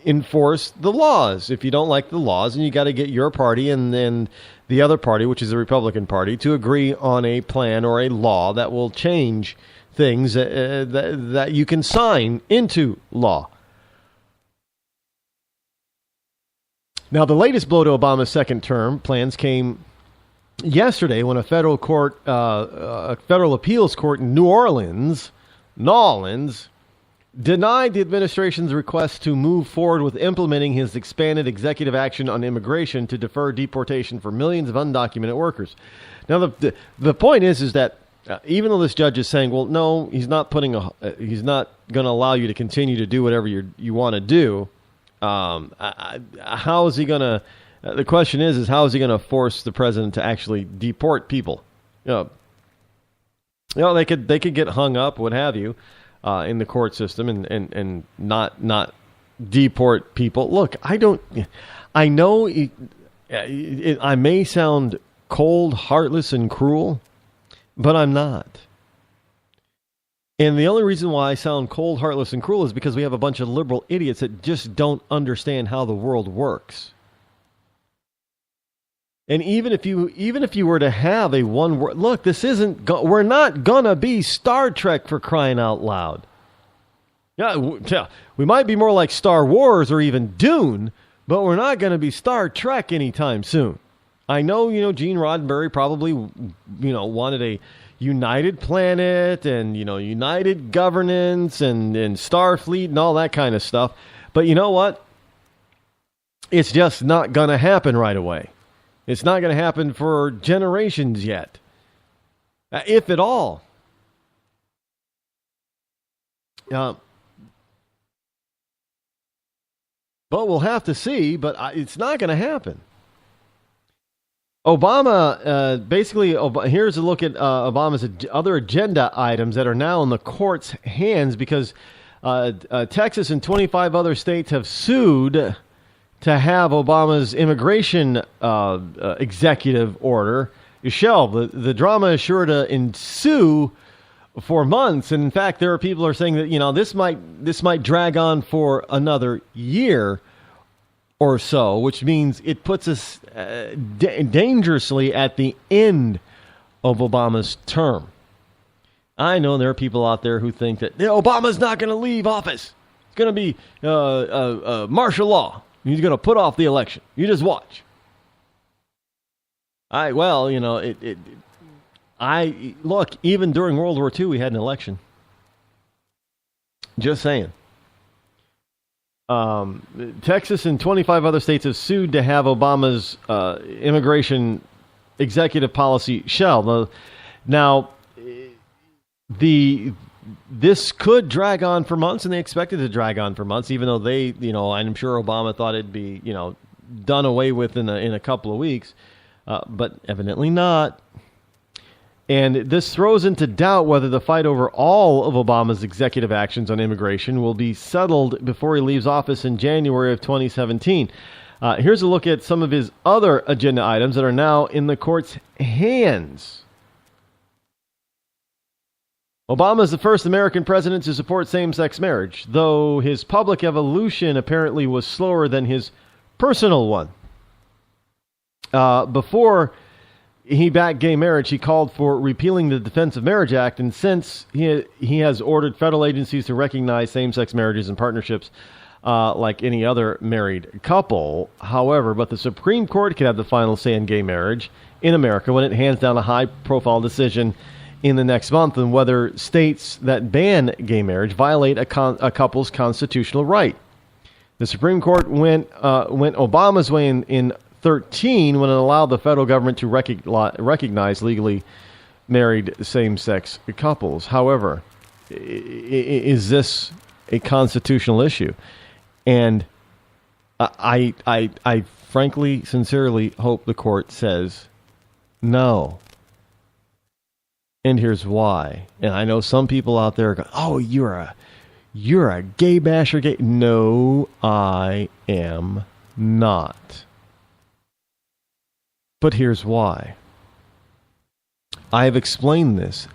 enforce the laws. If you don't like the laws, and you got to get your party and then the other party, which is the Republican Party, to agree on a plan or a law that will change things that you can sign into law. Now, the latest blow to Obama's second term plans came yesterday when a federal appeals court in New Orleans, denied the administration's request to move forward with implementing his expanded executive action on immigration to defer deportation for millions of undocumented workers. Now, the point is that even though this judge is saying, well, no, he's not going to allow you to continue to do whatever you want to do. How is he going to? The question is how is he going to force the president to actually deport people? They could get hung up, what have you. In the court system and not deport people. Look, I know I may sound cold, heartless, and cruel, but I'm not. And the only reason why I sound cold, heartless, and cruel is because we have a bunch of liberal idiots that just don't understand how the world works. And even if you were to have a one word, look, we're not gonna be Star Trek, for crying out loud. Yeah, we might be more like Star Wars or even Dune, but we're not gonna be Star Trek anytime soon. I know, Gene Roddenberry probably, wanted a united planet and, united governance and Starfleet and all that kind of stuff. But you know what? It's just not gonna happen right away. It's not going to happen for generations yet, if at all. But we'll have to see, but it's not going to happen. Obama, here's a look at Obama's other agenda items that are now in the court's hands because Texas and 25 other states have sued to have Obama's immigration executive order shelved. The drama is sure to ensue for months, and in fact, there are people who are saying that this might drag on for another year or so, which means it puts us dangerously at the end of Obama's term. I know there are people out there who think that Obama's not going to leave office. It's going to be martial law. He's going to put off the election. You just watch. Look, even during World War II, we had an election. Just saying. Texas and 25 other states have sued to have Obama's immigration executive policy shelved. Now, this could drag on for months, and they expected to drag on for months, even though I'm sure Obama thought it'd be, done away with in a couple of weeks, but evidently not. And this throws into doubt whether the fight over all of Obama's executive actions on immigration will be settled before he leaves office in January of 2017. Here's a look at some of his other agenda items that are now in the court's hands. Obama is the first American president to support same-sex marriage, though his public evolution apparently was slower than his personal one. Before he backed gay marriage, he called for repealing the Defense of Marriage Act, and since he has ordered federal agencies to recognize same-sex marriages and partnerships like any other married couple. However, but the Supreme Court can have the final say in gay marriage in America when it hands down a high-profile decision in the next month on whether states that ban gay marriage violate a couple's constitutional right. The Supreme Court went Obama's way in 2013 when it allowed the federal government to recognize legally married same-sex couples. However, is this a constitutional issue? And I frankly, sincerely hope the court says no. And here's why. And I know some people out there go, "Oh, you're a gay basher." Gay. No, I am not. But here's why. I have explained this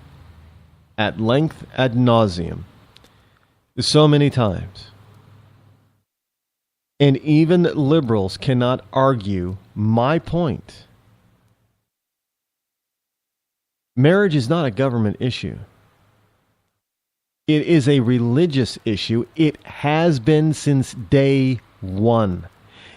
at length, ad nauseum, so many times. And even liberals cannot argue my point. Marriage is not a government issue. It is a religious issue. It has been since day one.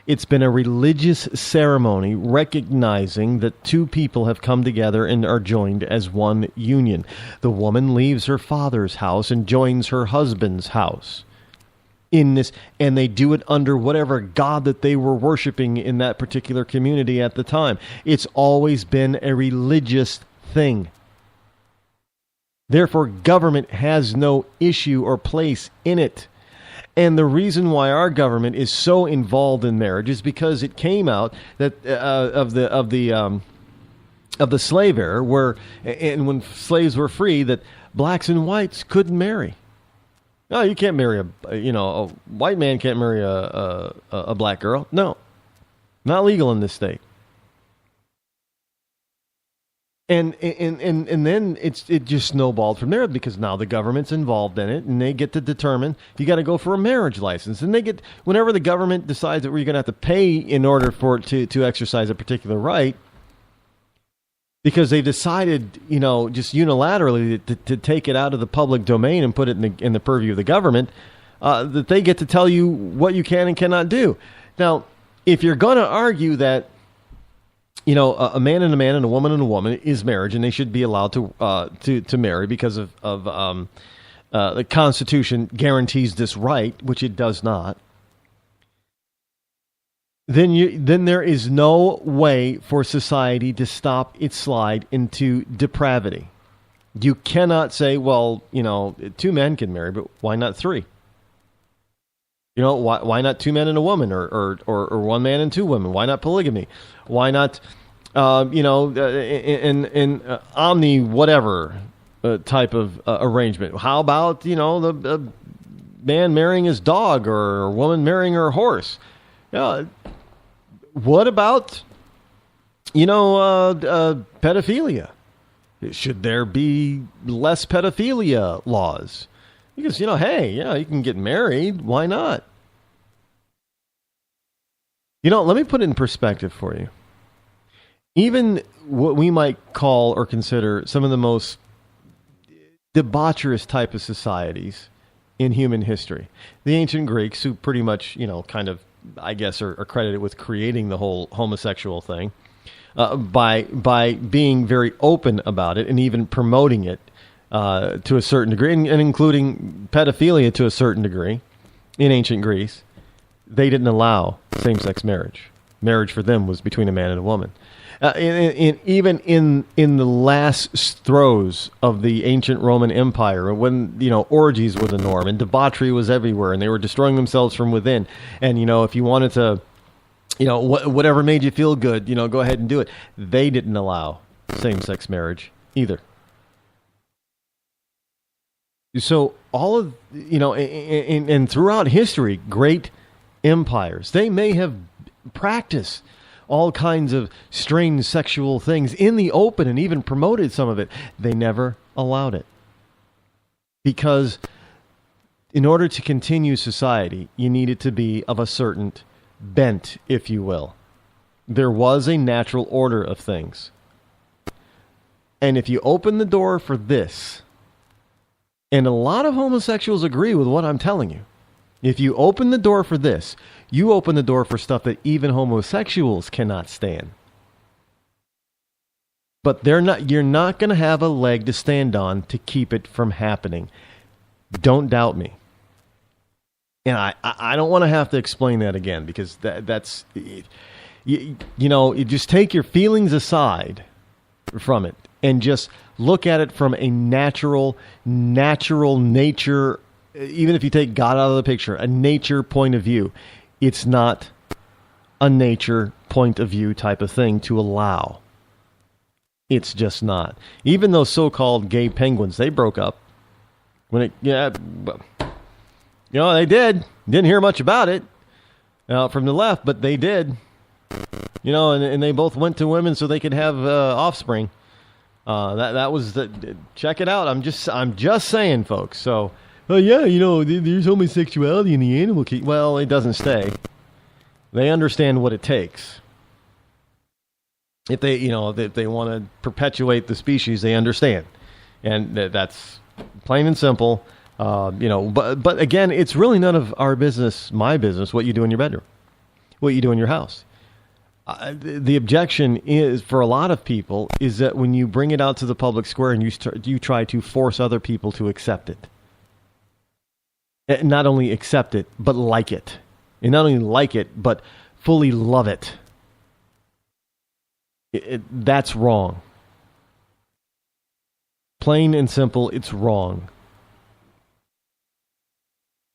It's been a religious ceremony recognizing that two people have come together and are joined as one union. The woman leaves her father's house and joins her husband's house in this, and they do it under whatever god that they were worshiping in that particular community at the time. It's always been a religious thing. Therefore, government has no issue or place in it. And the reason why our government is so involved in marriage is because it came out that of the slave era, where and when slaves were free, that blacks and whites couldn't marry. No, you can't marry a white man can't marry a black girl. No, not legal in this state. And then it just snowballed from there because now the government's involved in it, and they get to determine you got to go for a marriage license, and they get whenever the government decides that you're going to have to pay in order for it to exercise a particular right, because they've decided just unilaterally to take it out of the public domain and put it in the purview of the government, that they get to tell you what you can and cannot do. Now, if you're going to argue that a man and a woman and a woman is marriage, and they should be allowed to marry because of the Constitution guarantees this right, which it does not. Then there is no way for society to stop its slide into depravity. You cannot say, well, two men can marry, but why not three? Why not two men and a woman, or one man and two women? Why not polygamy? Why not, in omni whatever type of arrangement? How about the man marrying his dog or a woman marrying her horse? What about pedophilia? Should there be less pedophilia laws? Because, hey, you can get married. Why not? Let me put it in perspective for you. Even what we might call or consider some of the most debaucherous type of societies in human history. The ancient Greeks, who pretty much, kind of, I guess, are credited with creating the whole homosexual thing, by being very open about it and even promoting it to a certain degree, and including pedophilia to a certain degree in ancient Greece. They didn't allow same-sex marriage. Marriage for them was between a man and a woman. Even in the last throes of the ancient Roman Empire, when orgies were the norm and debauchery was everywhere, and they were destroying themselves from within. And if you wanted to, whatever made you feel good, go ahead and do it. They didn't allow same-sex marriage either. So all of and throughout history, great empires, they may have practice all kinds of strange sexual things in the open and even promoted some of it. They never allowed it. Because in order to continue society, you need it to be of a certain bent, if you will. There was a natural order of things. And if you open the door for this, and a lot of homosexuals agree with what I'm telling you, if you open the door for this, you open the door for stuff that even homosexuals cannot stand. But you're not going to have a leg to stand on to keep it from happening. Don't doubt me. And I don't want to have to explain that again, because that's, you just take your feelings aside from it and just look at it from a natural nature. Even if you take God out of the picture, a nature point of view, it's not a nature point of view type of thing to allow. It's just not. Even those so-called gay penguins, they broke up. They did. Didn't hear much about it from the left, but they did. And they both went to women so they could have offspring. That was the. Check it out. I'm just saying, folks. So, there's homosexuality in the animal kingdom. Well, it doesn't stay. They understand what it takes. If they want to perpetuate the species, they understand, and that's plain and simple. But again, it's really none of our business, my business, what you do in your bedroom, what you do in your house. The objection is, for a lot of people, is that when you bring it out to the public square and you try to force other people to accept it. Not only accept it, but like it. And not only like it, but fully love it. That's wrong. Plain and simple, it's wrong.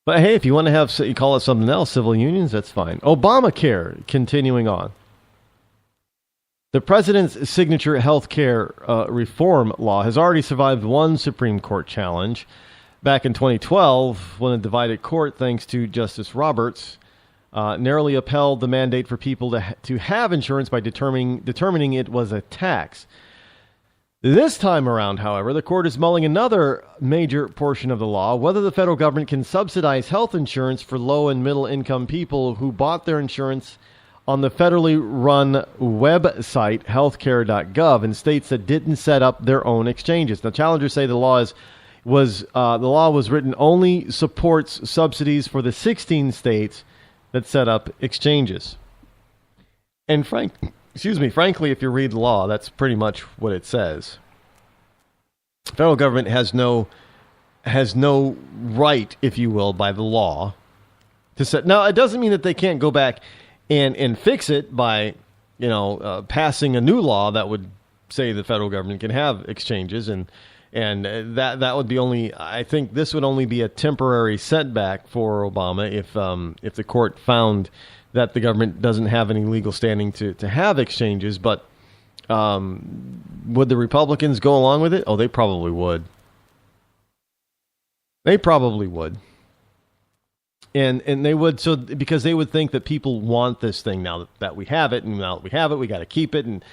But hey, if you want to you call it something else, civil unions, that's fine. Obamacare, continuing on. The president's signature health care reform law has already survived one Supreme Court challenge back in 2012, when a divided court, thanks to Justice Roberts, narrowly upheld the mandate for people to have insurance by determining it was a tax. This time around, however, the court is mulling another major portion of the law, whether the federal government can subsidize health insurance for low and middle income people who bought their insurance on the federally run website healthcare.gov in states that didn't set up their own exchanges. Now, challengers say the law was written only supports subsidies for the 16 states that set up exchanges. And frankly, if you read the law, that's pretty much what it says. The federal government has no right, if you will, by the law to set. Now, it doesn't mean that they can't go back and fix it by, passing a new law that would say the federal government can have exchanges, and that would be only. I think this would only be a temporary setback for Obama if the court found that the government doesn't have any legal standing to have exchanges. But would the Republicans go along with it? Oh, they probably would. They probably would. And they would, so because they would think that people want this thing now that we have it, and now that we have it, we got to keep it, and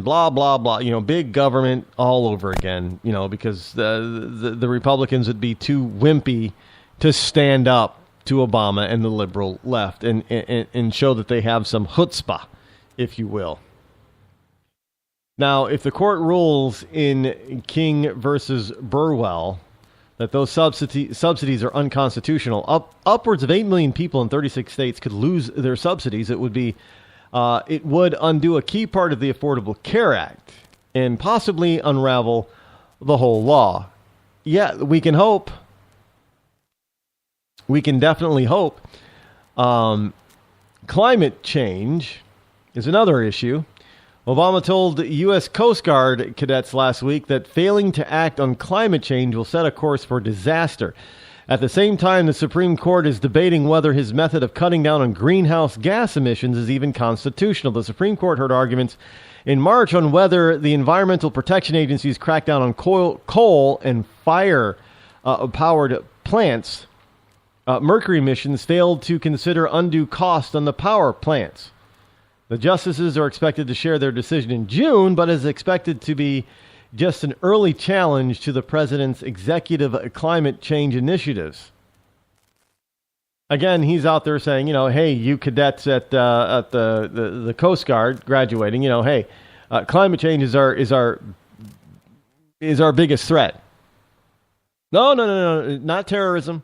blah blah blah. Big government all over again. Because the Republicans would be too wimpy to stand up to Obama and the liberal left and show that they have some chutzpah, if you will. Now, if the court rules in King versus Burwell that those subsidies are unconstitutional, upwards of 8 million people in 36 states could lose their subsidies. It would undo a key part of the Affordable Care Act and possibly unravel the whole law. Yeah, we can hope. We can definitely hope. Climate change is another issue. Obama told U.S. Coast Guard cadets last week that failing to act on climate change will set a course for disaster. At the same time, the Supreme Court is debating whether his method of cutting down on greenhouse gas emissions is even constitutional. The Supreme Court heard arguments in March on whether the Environmental Protection Agency's crackdown on coal and fire-powered plants, mercury emissions, failed to consider undue cost on the power plants. The justices are expected to share their decision in June, but is expected to be just an early challenge to the president's executive climate change initiatives. Again, he's out there saying, hey, you cadets at the Coast Guard graduating, hey, climate change is our biggest threat. No, not terrorism,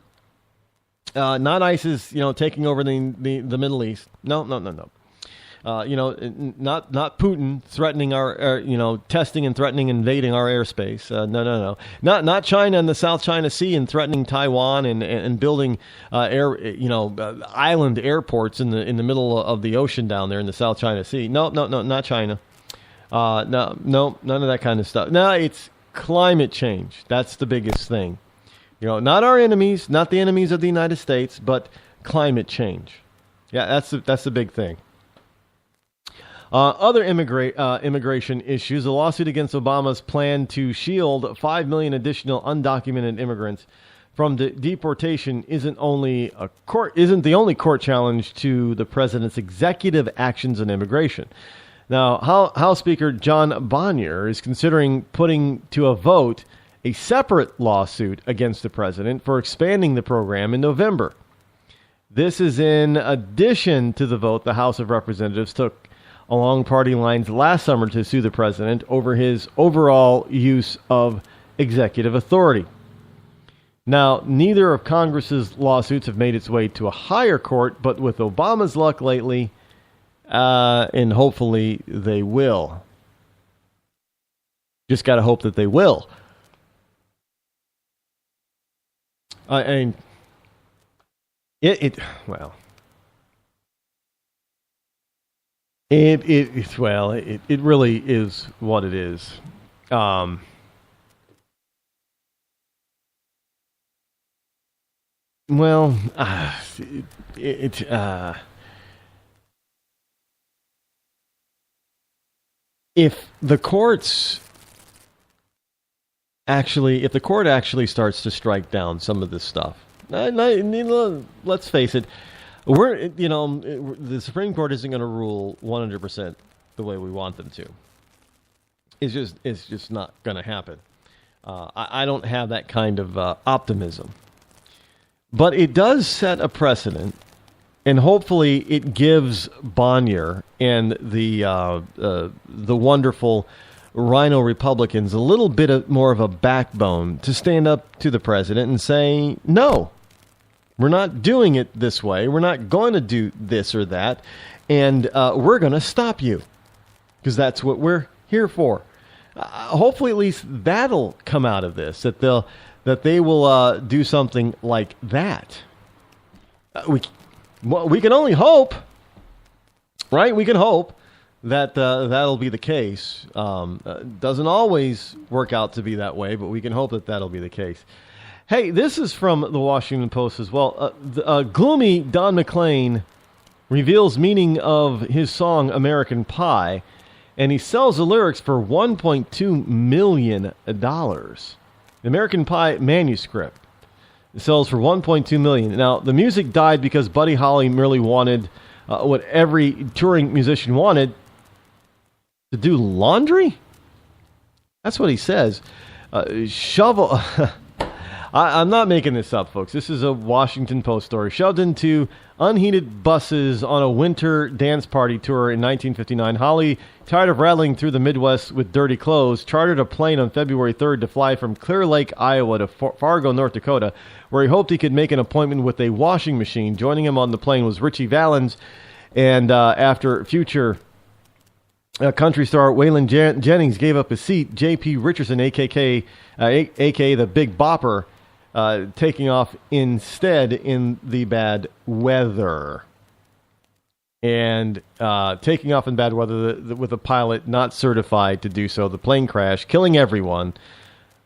not ISIS, taking over the Middle East. No. Not Putin threatening our testing and threatening invading our airspace. No. Not China and the South China Sea and threatening Taiwan and building island airports in the middle of the ocean down there in the South China Sea. No, not China. No, none of that kind of stuff. No, it's climate change. That's the biggest thing. Not our enemies, not the enemies of the United States, but climate change. Yeah, that's the big thing. Other immigration issues. A lawsuit against Obama's plan to shield 5 million additional undocumented immigrants from deportation isn't the only court challenge to the president's executive actions on immigration. Now, House Speaker John Bonnier is considering putting to a vote a separate lawsuit against the president for expanding the program in November. This is in addition to the vote the House of Representatives took along party lines last summer to sue the president over his overall use of executive authority. Now, neither of Congress's lawsuits have made its way to a higher court, but with Obama's luck lately, and hopefully they will. Just got to hope that they will. It really is what it is. If the court actually starts to strike down some of this stuff, let's face it, the Supreme Court isn't going to rule 100% the way we want them to. It's just not going to happen. I don't have that kind of optimism. But it does set a precedent, and hopefully it gives Bonnier and the wonderful Rhino Republicans a little bit more of a backbone to stand up to the president and say, no, we're not doing it this way. We're not going to do this or that, and we're going to stop you because that's what we're here for. Hopefully, at least that'll come out of this. That they will do something like that. We can only hope, right? We can hope that that'll be the case. Doesn't always work out to be that way, but we can hope that that'll be the case. Hey, this is from the Washington Post as well. Gloomy Don McLean reveals meaning of his song American Pie, and he sells the lyrics for $1.2 million. The American Pie manuscript sells for $1.2 million. Now, the music died because Buddy Holly merely wanted what every touring musician wanted, to do laundry? That's what he says. Shovel... I'm not making this up, folks. This is a Washington Post story. Shoved into unheated buses on a winter dance party tour in 1959, Holly, tired of rattling through the Midwest with dirty clothes, chartered a plane on February 3rd to fly from Clear Lake, Iowa to Fargo, North Dakota, where he hoped he could make an appointment with a washing machine. Joining him on the plane was Richie Valens, and after future country star Waylon Jennings gave up his seat, J.P. Richardson, a.k.a. the Big Bopper, taking off instead in the bad weather. And taking off in bad weather with a pilot not certified to do so. The plane crashed, killing everyone.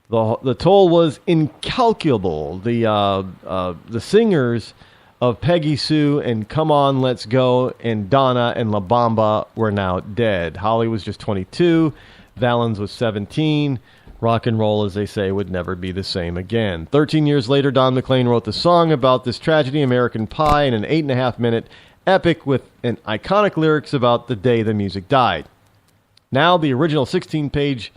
The toll was incalculable. The singers of Peggy Sue and Come On, Let's Go and Donna and La Bamba were now dead. Holly was just 22. Valens was 17. Rock and roll, as they say, would never be the same again. 13 years later, Don McLean wrote the song about this tragedy, American Pie, in an 8.5-minute epic with an iconic lyrics about the day the music died. Now, the original 16-page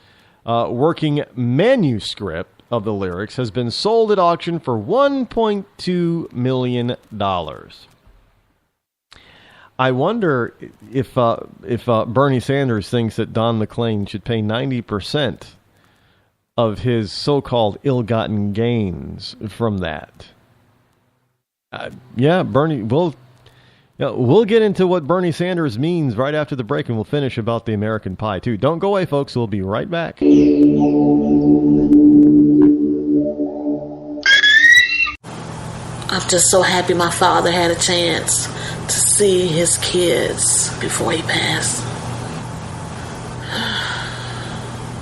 working manuscript of the lyrics has been sold at auction for $1.2 million. I wonder if Bernie Sanders thinks that Don McLean should pay 90% of his so-called ill-gotten gains from that. Bernie, we'll get into what Bernie Sanders means right after the break, and we'll finish about the American pie, too. Don't go away, folks. We'll be right back. I'm just so happy my father had a chance to see his kids before he passed.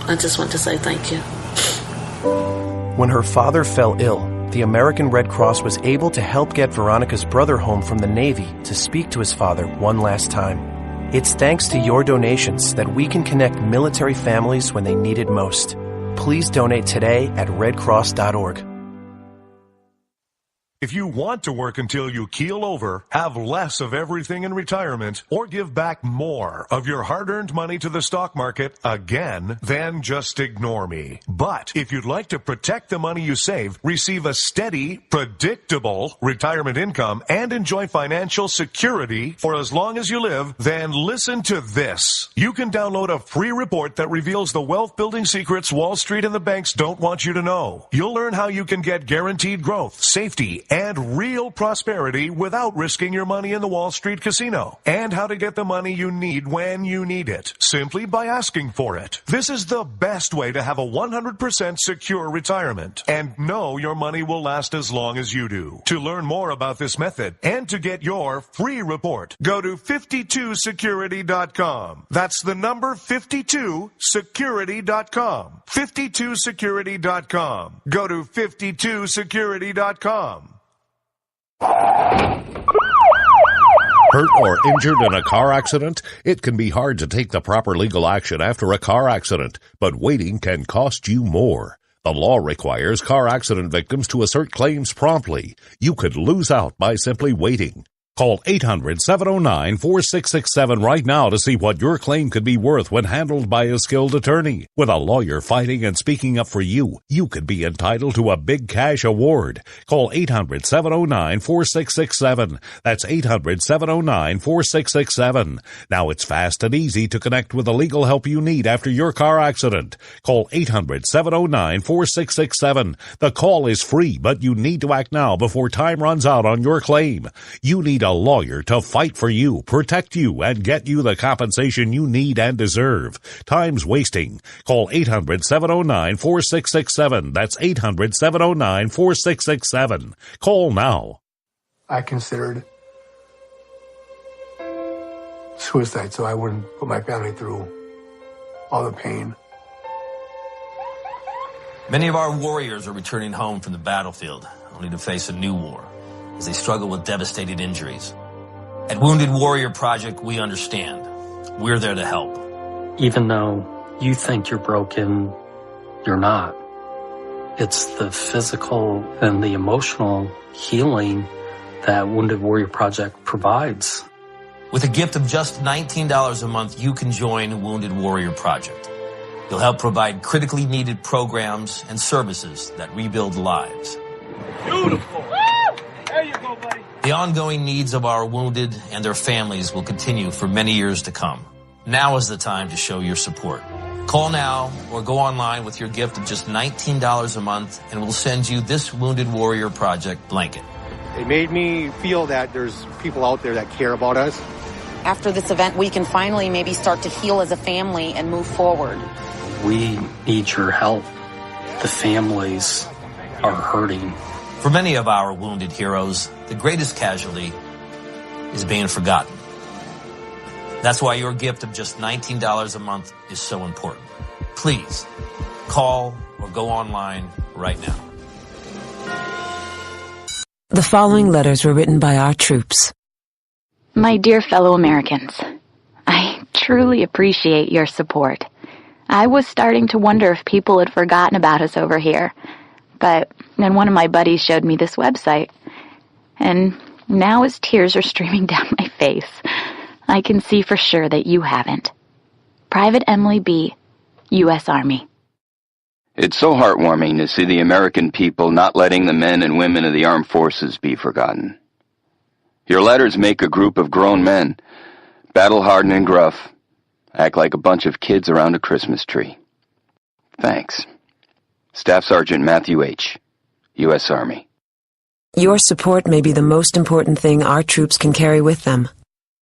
I just want to say thank you. When her father fell ill, the American Red Cross was able to help get Veronica's brother home from the Navy to speak to his father one last time. It's thanks to your donations that we can connect military families when they need it most. Please donate today at redcross.org. If you want to work until you keel over, have less of everything in retirement, or give back more of your hard-earned money to the stock market again, then just ignore me. But if you'd like to protect the money you save, receive a steady, predictable retirement income, and enjoy financial security for as long as you live, then listen to this. You can download a free report that reveals the wealth-building secrets Wall Street and the banks don't want you to know. You'll learn how you can get guaranteed growth, safety, and real prosperity without risking your money in the Wall Street casino, and how to get the money you need when you need it, simply by asking for it. This is the best way to have a 100% secure retirement and know your money will last as long as you do. To learn more about this method and to get your free report, go to 52security.com. That's the number 52security.com. 52security.com. Go to 52security.com. Hurt or injured in a car accident? It can be hard to take the proper legal action after a car accident, but waiting can cost you more. The law requires car accident victims to assert claims promptly. You could lose out by simply waiting. Call 800-709-4667 right now to see what your claim could be worth when handled by a skilled attorney. With a lawyer fighting and speaking up for you, you could be entitled to a big cash award. Call 800-709-4667. That's 800-709-4667. Now it's fast and easy to connect with the legal help you need after your car accident. Call 800-709-4667. The call is free, but you need to act now before time runs out on your claim. You need a lawyer to fight for you, protect you, and get you the compensation you need and deserve. Time's wasting. Call 800-709-4667. That's 800-709-4667. Call now. I considered suicide so I wouldn't put my family through all the pain. Many of our warriors are returning home from the battlefield, only to face a new war as they struggle with devastating injuries. At Wounded Warrior Project, we understand. We're there to help. Even though you think you're broken, you're not. It's the physical and the emotional healing that Wounded Warrior Project provides. With a gift of just $19 a month, you can join Wounded Warrior Project. You'll help provide critically needed programs and services that rebuild lives. Beautiful. There you go, buddy. The ongoing needs of our wounded and their families will continue for many years to come. Now is the time to show your support. Call now or go online with your gift of just $19 a month and we'll send you this Wounded Warrior Project blanket. It made me feel that there's people out there that care about us. After this event, we can finally maybe start to heal as a family and move forward. We need your help. The families are hurting. For many of our wounded heroes, the greatest casualty is being forgotten. That's why your gift of just $19 a month is so important. Please call or go online right now. The following letters were written by our troops. My dear fellow Americans, I truly appreciate your support. I was starting to wonder if people had forgotten about us over here. But then one of my buddies showed me this website, and Now as tears are streaming down my face, I can see for sure that you haven't. Private Emily B., U.S. Army. It's so heartwarming to see the American people not letting the men and women of the armed forces be forgotten. Your letters make a group of grown men, battle-hardened and gruff, act like a bunch of kids around a Christmas tree. Thanks. Staff Sergeant Matthew H., U.S. Army. Your support may be the most important thing our troops can carry with them.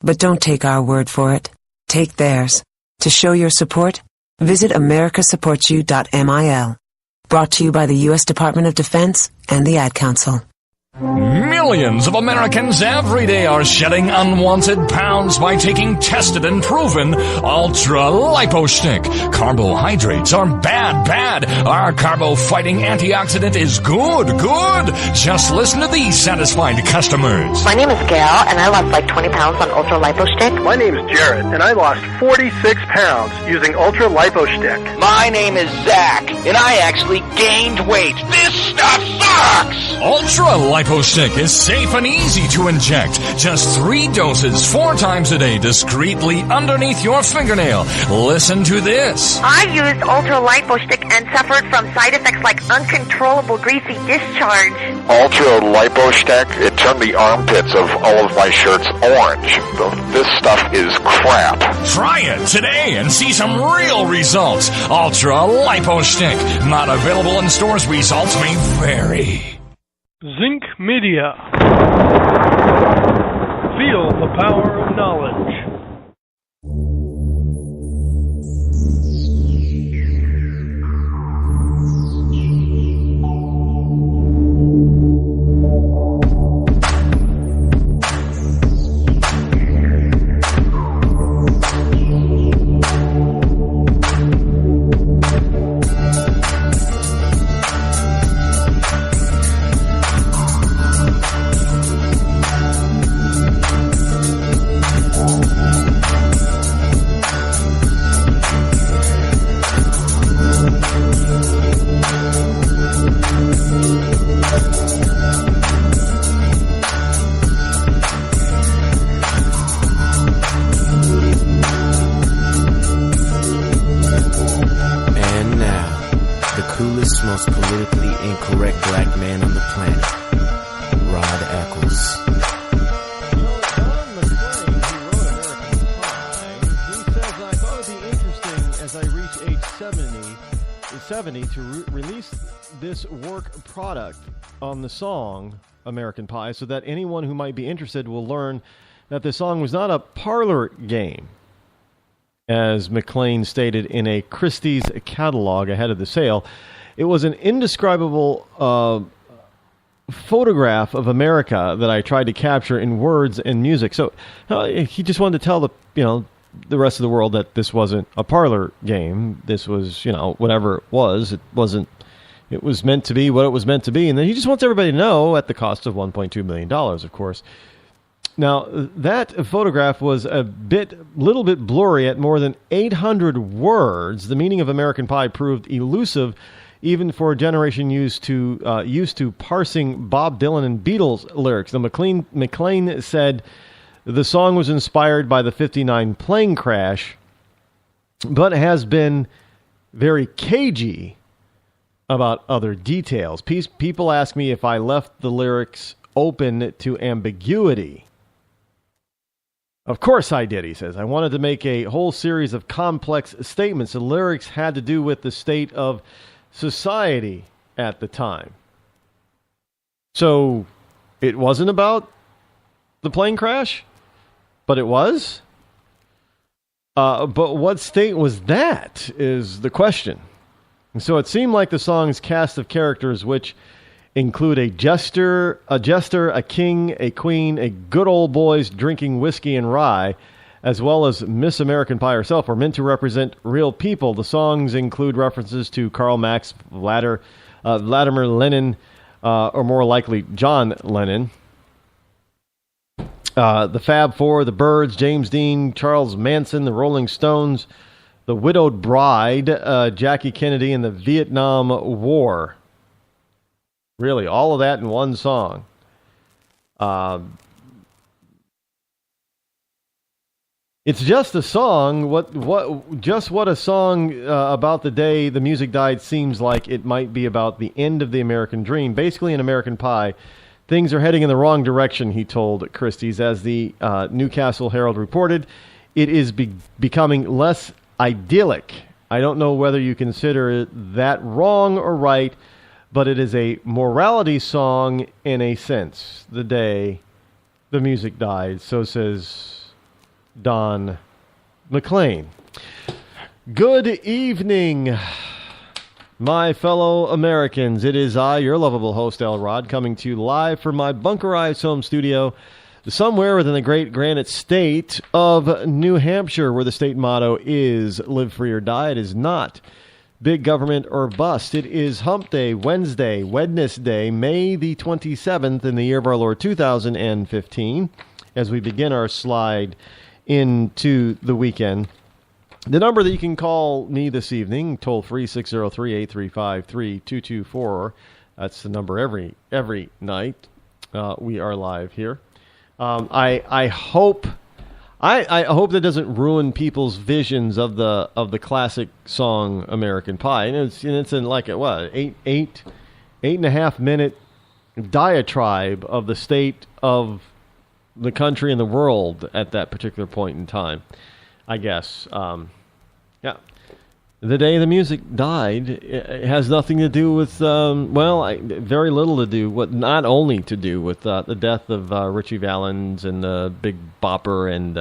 But don't take our word for it. Take theirs. To show your support, visit americasupportsyou.mil. Brought to you by the U.S. Department of Defense and the Ad Council. Millions of Americans every day are shedding unwanted pounds by taking tested and proven ultra-lipo-stick. Carbohydrates are bad. Our carbo-fighting antioxidant is good. Just listen to these satisfied customers. My name is Gail, and I lost like 20 pounds on ultra-lipo-stick. My name is Jared, and I lost 46 pounds using ultra-lipo-stick. My name is Zach, and I actually gained weight. This stuff sucks! Ultra-lipo-stick is safe and easy to inject. Just 3 doses 4 times a day discreetly underneath your fingernail. Listen to this. I used ultra-lipo-stick and suffered from side effects like uncontrollable greasy discharge. Ultra-lipo-stick, it turned the armpits of all of my shirts orange. This stuff is crap. Try it today and see some real results. Ultra-lipo-stick. Not available in stores. Results may vary. Zinc Media. Feel the power of knowledge. Most politically incorrect black man on the planet, Rod Eccles. John McClane, who wrote American Pie, he says, I thought it'd be interesting as I reach age 70 to release this work product on the song American Pie so that anyone who might be interested will learn that the song was not a parlor game, as McClane stated in a Christie's catalog ahead of the sale. It was an indescribable photograph of America that I tried to capture in words and music. So he just wanted to tell the rest of the world that this wasn't a parlor game. This was, whatever it was. It wasn't. It was meant to be what it was meant to be. And then he just wants everybody to know, at the cost of $1.2 million, of course. Now, that photograph was a little bit blurry at more than 800 words. The meaning of American Pie proved elusive, even for a generation used to parsing Bob Dylan and Beatles lyrics. Now, McClane said the song was inspired by the 59 plane crash, but has been very cagey about other details. People ask me if I left the lyrics open to ambiguity. Of course I did, he says. I wanted to make a whole series of complex statements. The lyrics had to do with the state of society at the time. So it wasn't about the plane crash, but it was. But what state was that is the question. And so it seemed like the song's cast of characters, which include a jester, a king, a queen, a good old boys drinking whiskey and rye, as well as Miss American Pie herself, are meant to represent real people. The songs include references to Karl Marx, Vladimir Lenin, or more likely John Lennon, the Fab Four, the Byrds, James Dean, Charles Manson, the Rolling Stones, the Widowed Bride, Jackie Kennedy, and the Vietnam War. Really, all of that in one song. It's just a song. What a song about the day the music died seems like it might be about the end of the American dream. Basically, in American Pie, things are heading in the wrong direction, he told Christie's. As the Newcastle Herald reported, it is becoming less idyllic. I don't know whether you consider that wrong or right, but it is a morality song in a sense, the day the music died. So says Don McLean. Good evening, my fellow Americans. It is I, your lovable host, L. Rod, coming to you live from my bunkerized home studio somewhere within the great Granite State of New Hampshire, where the state motto is live free or die. It is not big government or bust. It is Hump Day, Wednesday, May the 27th in the year of our Lord 2015, as we begin our slide into the weekend. The number that you can call me this evening, toll free 603-835-3224. That's the number every night. We are live here. I hope that doesn't ruin people's visions of the classic song American Pie. And it's in like eight and a half minute diatribe of the state of the country and the world at that particular point in time, I guess. Yeah. The day the music died, it has nothing to do with, very little to do with, not only to do with the death of Richie Valens and the Big Bopper and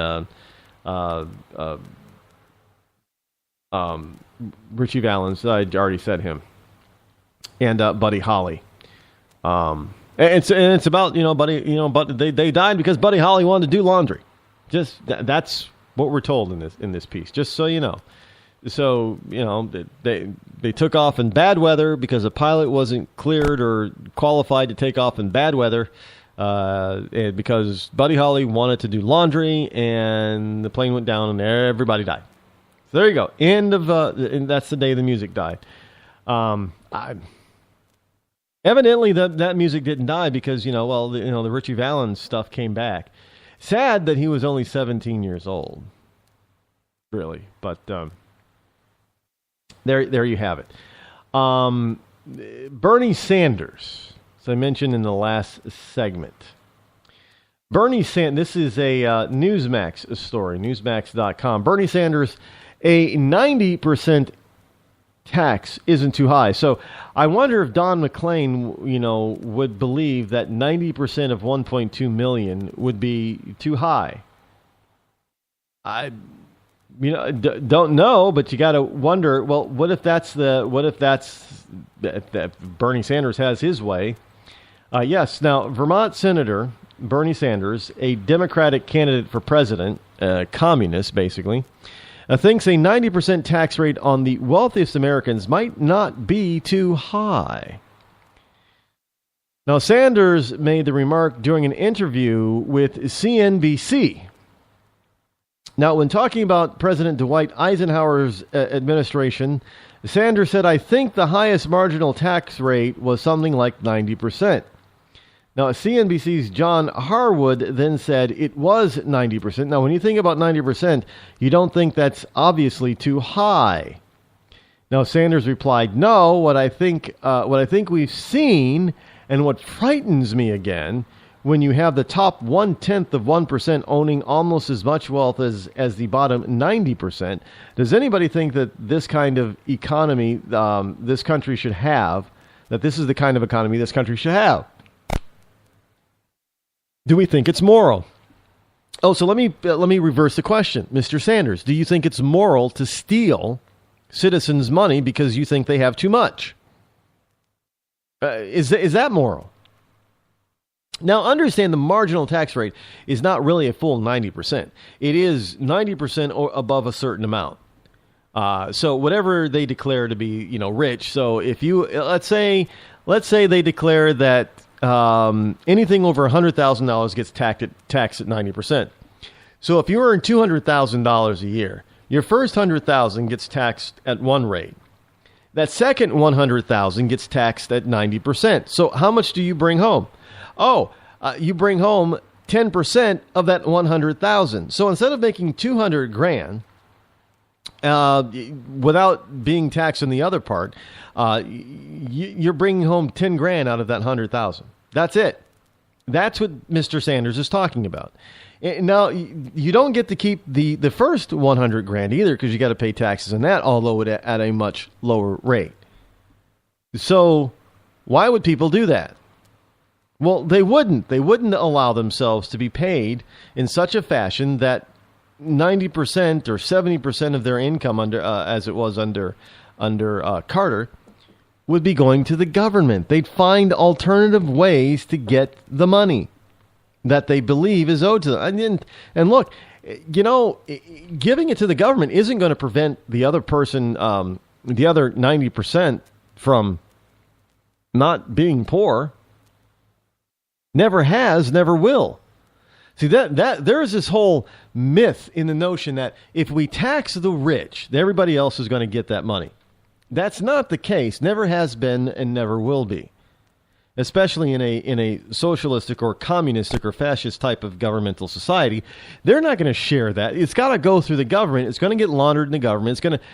Richie Valens, I already said him, and Buddy Holly. It's about, but they died because Buddy Holly wanted to do laundry. Just that's what we're told in this piece. Just so you know. So they took off in bad weather because a pilot wasn't cleared or qualified to take off in bad weather, and because Buddy Holly wanted to do laundry, and the plane went down and everybody died. So there you go. End of and that's the day the music died. Evidently, that music didn't die because, the Richie Valens stuff came back. Sad that he was only 17 years old, really. But there you have it. Bernie Sanders, as I mentioned in the last segment. Bernie Sanders, this is a Newsmax story, newsmax.com. Bernie Sanders, a 90% tax isn't too high. So I wonder if Don McLean, would believe that 90% of 1.2 million would be too high. I don't know, but you got to wonder, well, what if that's Bernie Sanders has his way? Yes. Now, Vermont Senator Bernie Sanders, a Democratic candidate for president, communist basically, thinks a 90% tax rate on the wealthiest Americans might not be too high. Now, Sanders made the remark during an interview with CNBC. Now, when talking about President Dwight Eisenhower's administration, Sanders said, "I think the highest marginal tax rate was something like 90%. Now, CNBC's John Harwood then said it was 90%. Now, when you think about 90%, you don't think that's obviously too high. Now, Sanders replied, "No, what I think we've seen, and what frightens me again, when you have the top 1/10 of 1% owning almost as much wealth as the bottom 90%, does anybody think that this kind of economy this country should have, that this is the kind of economy this country should have? Do we think it's moral?" Oh, so let me reverse the question. Mr. Sanders, do you think it's moral to steal citizens' money because you think they have too much? Is that moral? Now, understand the marginal tax rate is not really a full 90%. It is 90% or above a certain amount. So whatever they declare to be, rich. So if you, let's say they declare that anything over $100,000 gets taxed at 90%. So if you earn $200,000 a year, your first $100,000 gets taxed at one rate. That second $100,000 gets taxed at 90%. So how much do you bring home? You bring home 10% of that 100,000. So instead of making 200 grand without being taxed on the other part, you're bringing home 10 grand out of that 100,000. That's it. That's what Mr. Sanders is talking about. Now, you don't get to keep the first 100 grand either, because you got to pay taxes on that, although at a much lower rate. So why would people do that? Well, they wouldn't. They wouldn't allow themselves to be paid in such a fashion that 90% or 70% of their income, as it was under Carter, would be going to the government. They'd find alternative ways to get the money that they believe is owed to them. And look, giving it to the government isn't going to prevent the other person, the other 90%, from not being poor. Never has, never will. See, that there is this whole myth in the notion that if we tax the rich, everybody else is going to get that money. That's not the case. Never has been and never will be. Especially in a socialistic or communistic or fascist type of governmental society, they're not going to share that. It's got to go through the government. It's going to get laundered in the government. It's going to,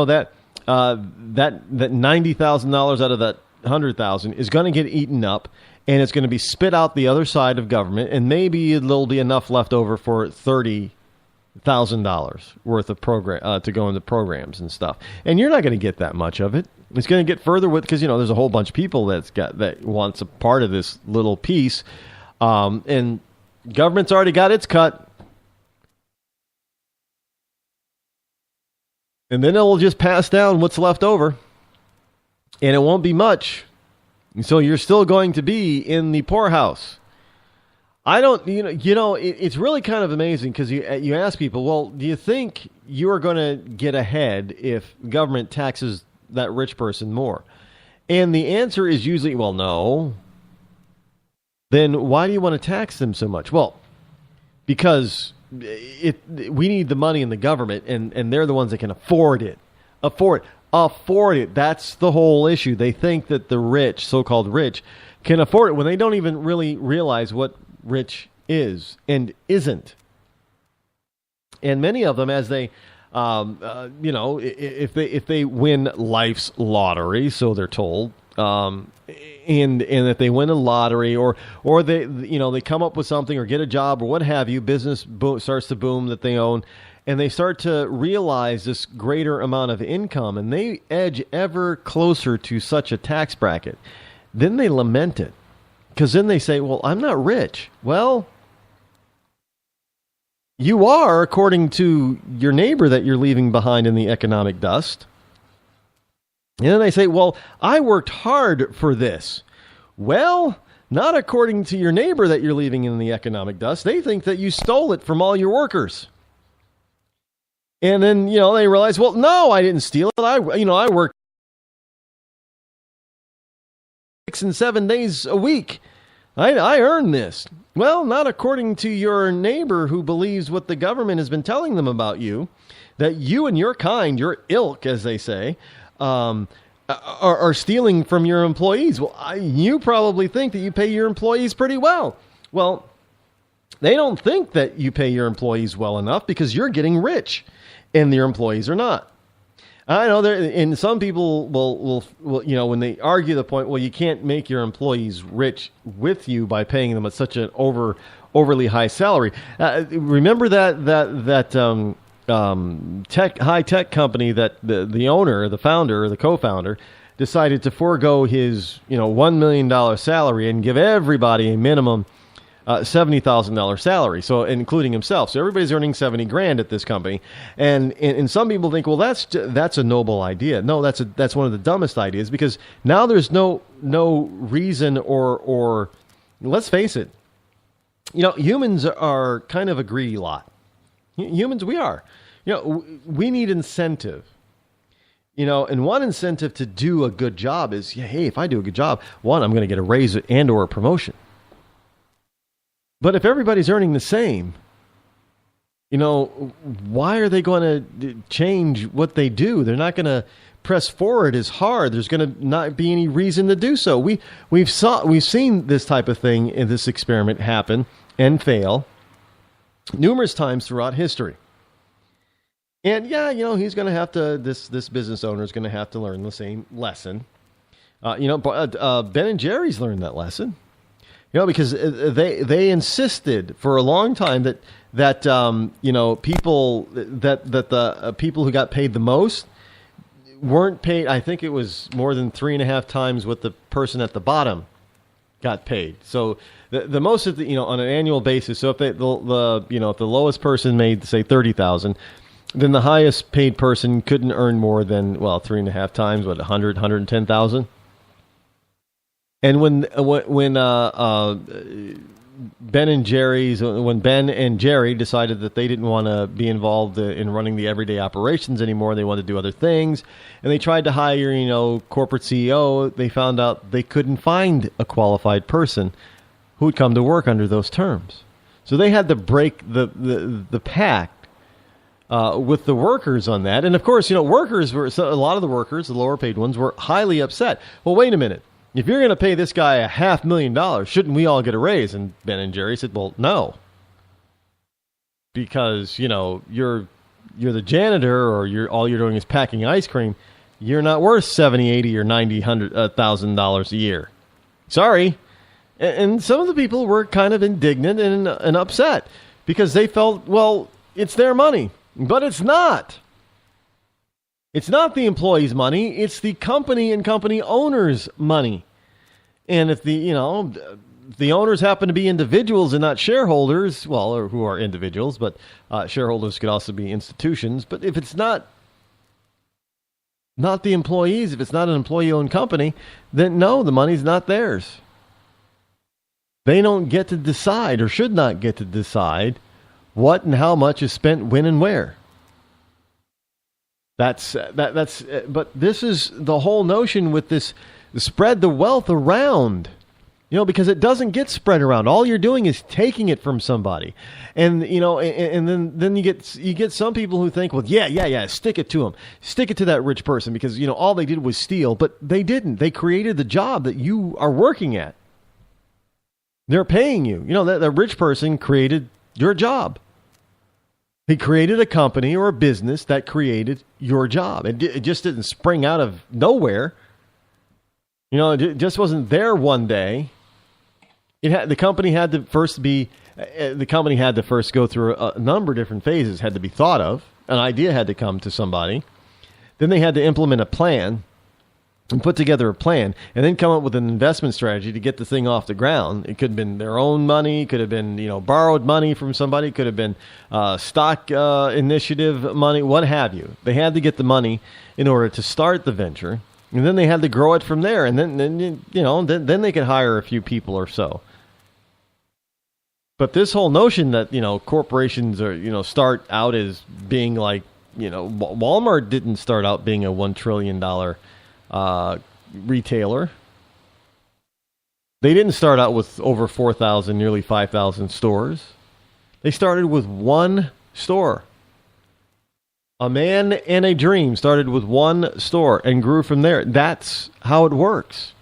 that $90,000 out of that 100,000 is going to get eaten up, and it's going to be spit out the other side of government, and maybe there'll be enough left over for $30,000 worth of program to go into programs and stuff. And you're not going to get that much of it. It's going to get further with, because there's a whole bunch of people that wants a part of this little piece, and government's already got its cut. And then it'll just pass down what's left over, and it won't be much. So you're still going to be in the poorhouse. I don't, it's really kind of amazing, because you ask people, well, do you think you're going to get ahead if government taxes that rich person more? And the answer is usually, well, no. Then why do you want to tax them so much? Well, because we need the money in the government, and they're the ones that can afford it. Afford it. That's the whole issue. They think that the rich, so-called rich, can afford it when they don't even really realize what rich is and isn't. And many of them, as they, if they win life's lottery, so they're told, and if they win a lottery, or they come up with something or get a job or what have you, business starts to boom that they own, and they start to realize this greater amount of income, and they edge ever closer to such a tax bracket. Then they lament it, because then they say, well, I'm not rich. Well, you are, according to your neighbor that you're leaving behind in the economic dust. And then they say, well, I worked hard for this. Well, not according to your neighbor that you're leaving in the economic dust. They think that you stole it from all your workers. And then, they realize, well, no, I didn't steal it. I worked 6 and 7 days a week. I earned this. Well, not according to your neighbor who believes what the government has been telling them about you, that you and your kind, your ilk, as they say, are stealing from your employees. Well, you probably think that you pay your employees pretty well. Well, they don't think that you pay your employees well enough, because you're getting rich and your employees are not. I know and some people will when they argue the point, well, you can't make your employees rich with you by paying them at such an overly high salary. Remember that high tech company that the owner, the founder, or the co-founder decided to forego his $1 million salary and give everybody a minimum $70,000 salary, so including himself. So everybody's earning $70,000 at this company, and some people think, well, that's a noble idea. No, that's one of the dumbest ideas, because now there's no reason or let's face it, humans are kind of a greedy lot. Humans, we are. We need incentive. And one incentive to do a good job is, hey, if I do a good job, one, I'm going to get a raise and or a promotion. But if everybody's earning the same, why are they going to change what they do? They're not going to press forward as hard. There's going to not be any reason to do so. We've seen this type of thing in this experiment happen and fail numerous times throughout history. And he's going to have to, this business owner is going to have to learn the same lesson. Ben and Jerry's learned that lesson. Because they insisted for a long time that people the people who got paid the most weren't paid. I think it was more than 3.5 times what the person at the bottom got paid. So the most of the on an annual basis. So if if the lowest person made, say, $30,000, then the highest paid person couldn't earn more than 3.5 times, $110,000. And when Ben and Jerry decided that they didn't want to be involved in running the everyday operations anymore, they wanted to do other things, and they tried to hire, corporate CEO, they found out they couldn't find a qualified person who would come to work under those terms. So they had to break the pact with the workers on that. And of course, workers a lot of the workers, the lower paid ones, were highly upset. Well, wait a minute. If you're going to pay this guy $500,000, shouldn't we all get a raise? And Ben and Jerry said, well, no. Because, you're the janitor, or all you're doing is packing ice cream. You're not worth $70,000, $80,000, or $100,000 a year. Sorry. And some of the people were kind of indignant and upset because they felt, well, it's their money. But it's not. It's not the employee's money. It's the company and company owners' money. And if the owners happen to be individuals and not shareholders, or who are individuals, but shareholders could also be institutions. But if it's not the employees, if it's not an employee-owned company, then no, the money's not theirs. They don't get to decide, or should not get to decide, what and how much is spent when and where. But this is the whole notion with this: spread the wealth around, because it doesn't get spread around. All you're doing is taking it from somebody, and then you get some people who think, well, yeah, stick it to them, stick it to that rich person, because all they did was steal, but they didn't. They created the job that you are working at. They're paying you. That rich person created your job. He created a company or a business that created your job. It just didn't spring out of nowhere. It just wasn't there one day. The company had to first go through a number of different phases. Had to be thought of. An idea had to come to somebody. Then they had to implement a plan and put together a plan, and then come up with an investment strategy to get the thing off the ground. It could have been their own money, could have been borrowed money from somebody, could have been stock initiative money, what have you. They had to get the money in order to start the venture, and then they had to grow it from there, and then they could hire a few people or so. But this whole notion that corporations are start out as being like Walmart didn't start out being a $1 trillion retailer. They didn't start out with over 4,000, nearly 5,000 stores. They started with one store. A man and a dream started with one store and grew from there. That's how it works.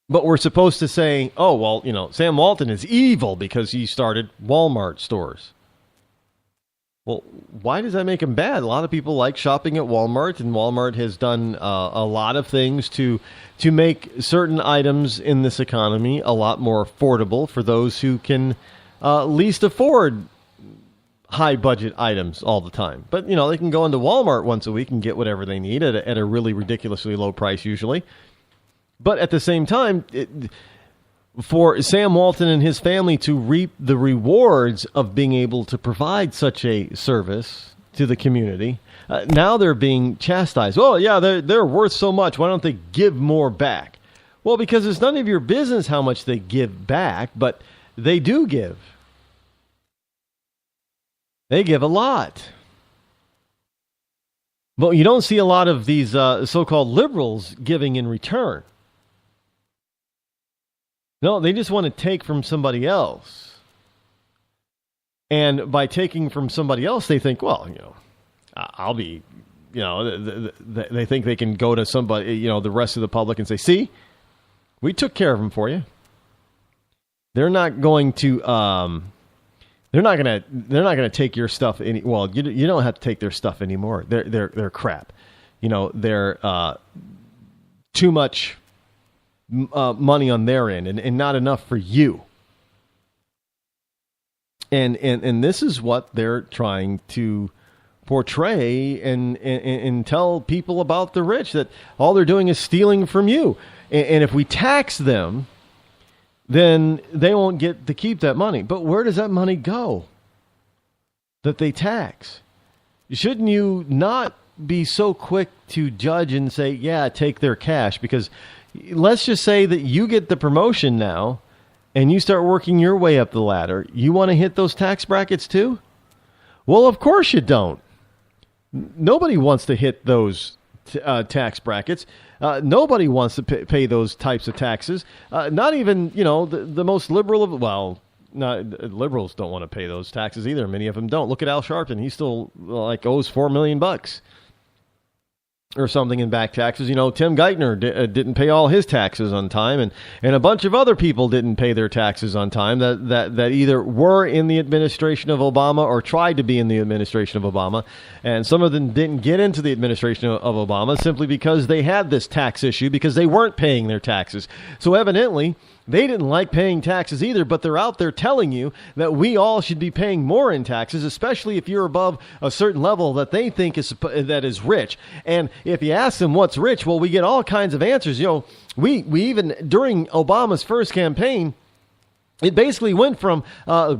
But we're supposed to say, oh, well, Sam Walton is evil because he started Walmart stores. Well, why does that make him bad? A lot of people like shopping at Walmart, and Walmart has done a lot of things to make certain items in this economy a lot more affordable for those who can least afford high-budget items all the time. But, they can go into Walmart once a week and get whatever they need at a really ridiculously low price usually. But at the same time, for Sam Walton and his family to reap the rewards of being able to provide such a service to the community, now they're being chastised. Oh, yeah, they're worth so much. Why don't they give more back? Well, because it's none of your business how much they give back, but they do give. They give a lot. But you don't see a lot of these so-called liberals giving in return. No, they just want to take from somebody else. And by taking from somebody else, they think, well, I'll be, they think they can go to somebody, the rest of the public and say, see, we took care of them for you. They're not going to. They're not gonna take your stuff any. Well, you don't have to take their stuff anymore. They're crap. They're too much money on their end and not enough for you. And this is what they're trying to portray and tell people about the rich, that all they're doing is stealing from you. And if we tax them, then they won't get to keep that money. But where does that money go that they tax? Shouldn't you not be so quick to judge and say, yeah, take their cash? Because let's just say that you get the promotion now and you start working your way up the ladder. You want to hit those tax brackets too? Well, of course you don't. Nobody wants to hit those tax brackets. Nobody wants to pay those types of taxes. Not even, the most liberal of, liberals don't want to pay those taxes either. Many of them don't. Look at Al Sharpton. He still owes $4 million or something in back taxes. Tim Geithner didn't pay all his taxes on time, and a bunch of other people didn't pay their taxes on time that either were in the administration of Obama or tried to be in the administration of Obama. And some of them didn't get into the administration of Obama simply because they had this tax issue, because they weren't paying their taxes. So evidently, they didn't like paying taxes either, but they're out there telling you that we all should be paying more in taxes, especially if you're above a certain level that they think that is rich. And if you ask them what's rich, well, we get all kinds of answers. We even, during Obama's first campaign, it basically went from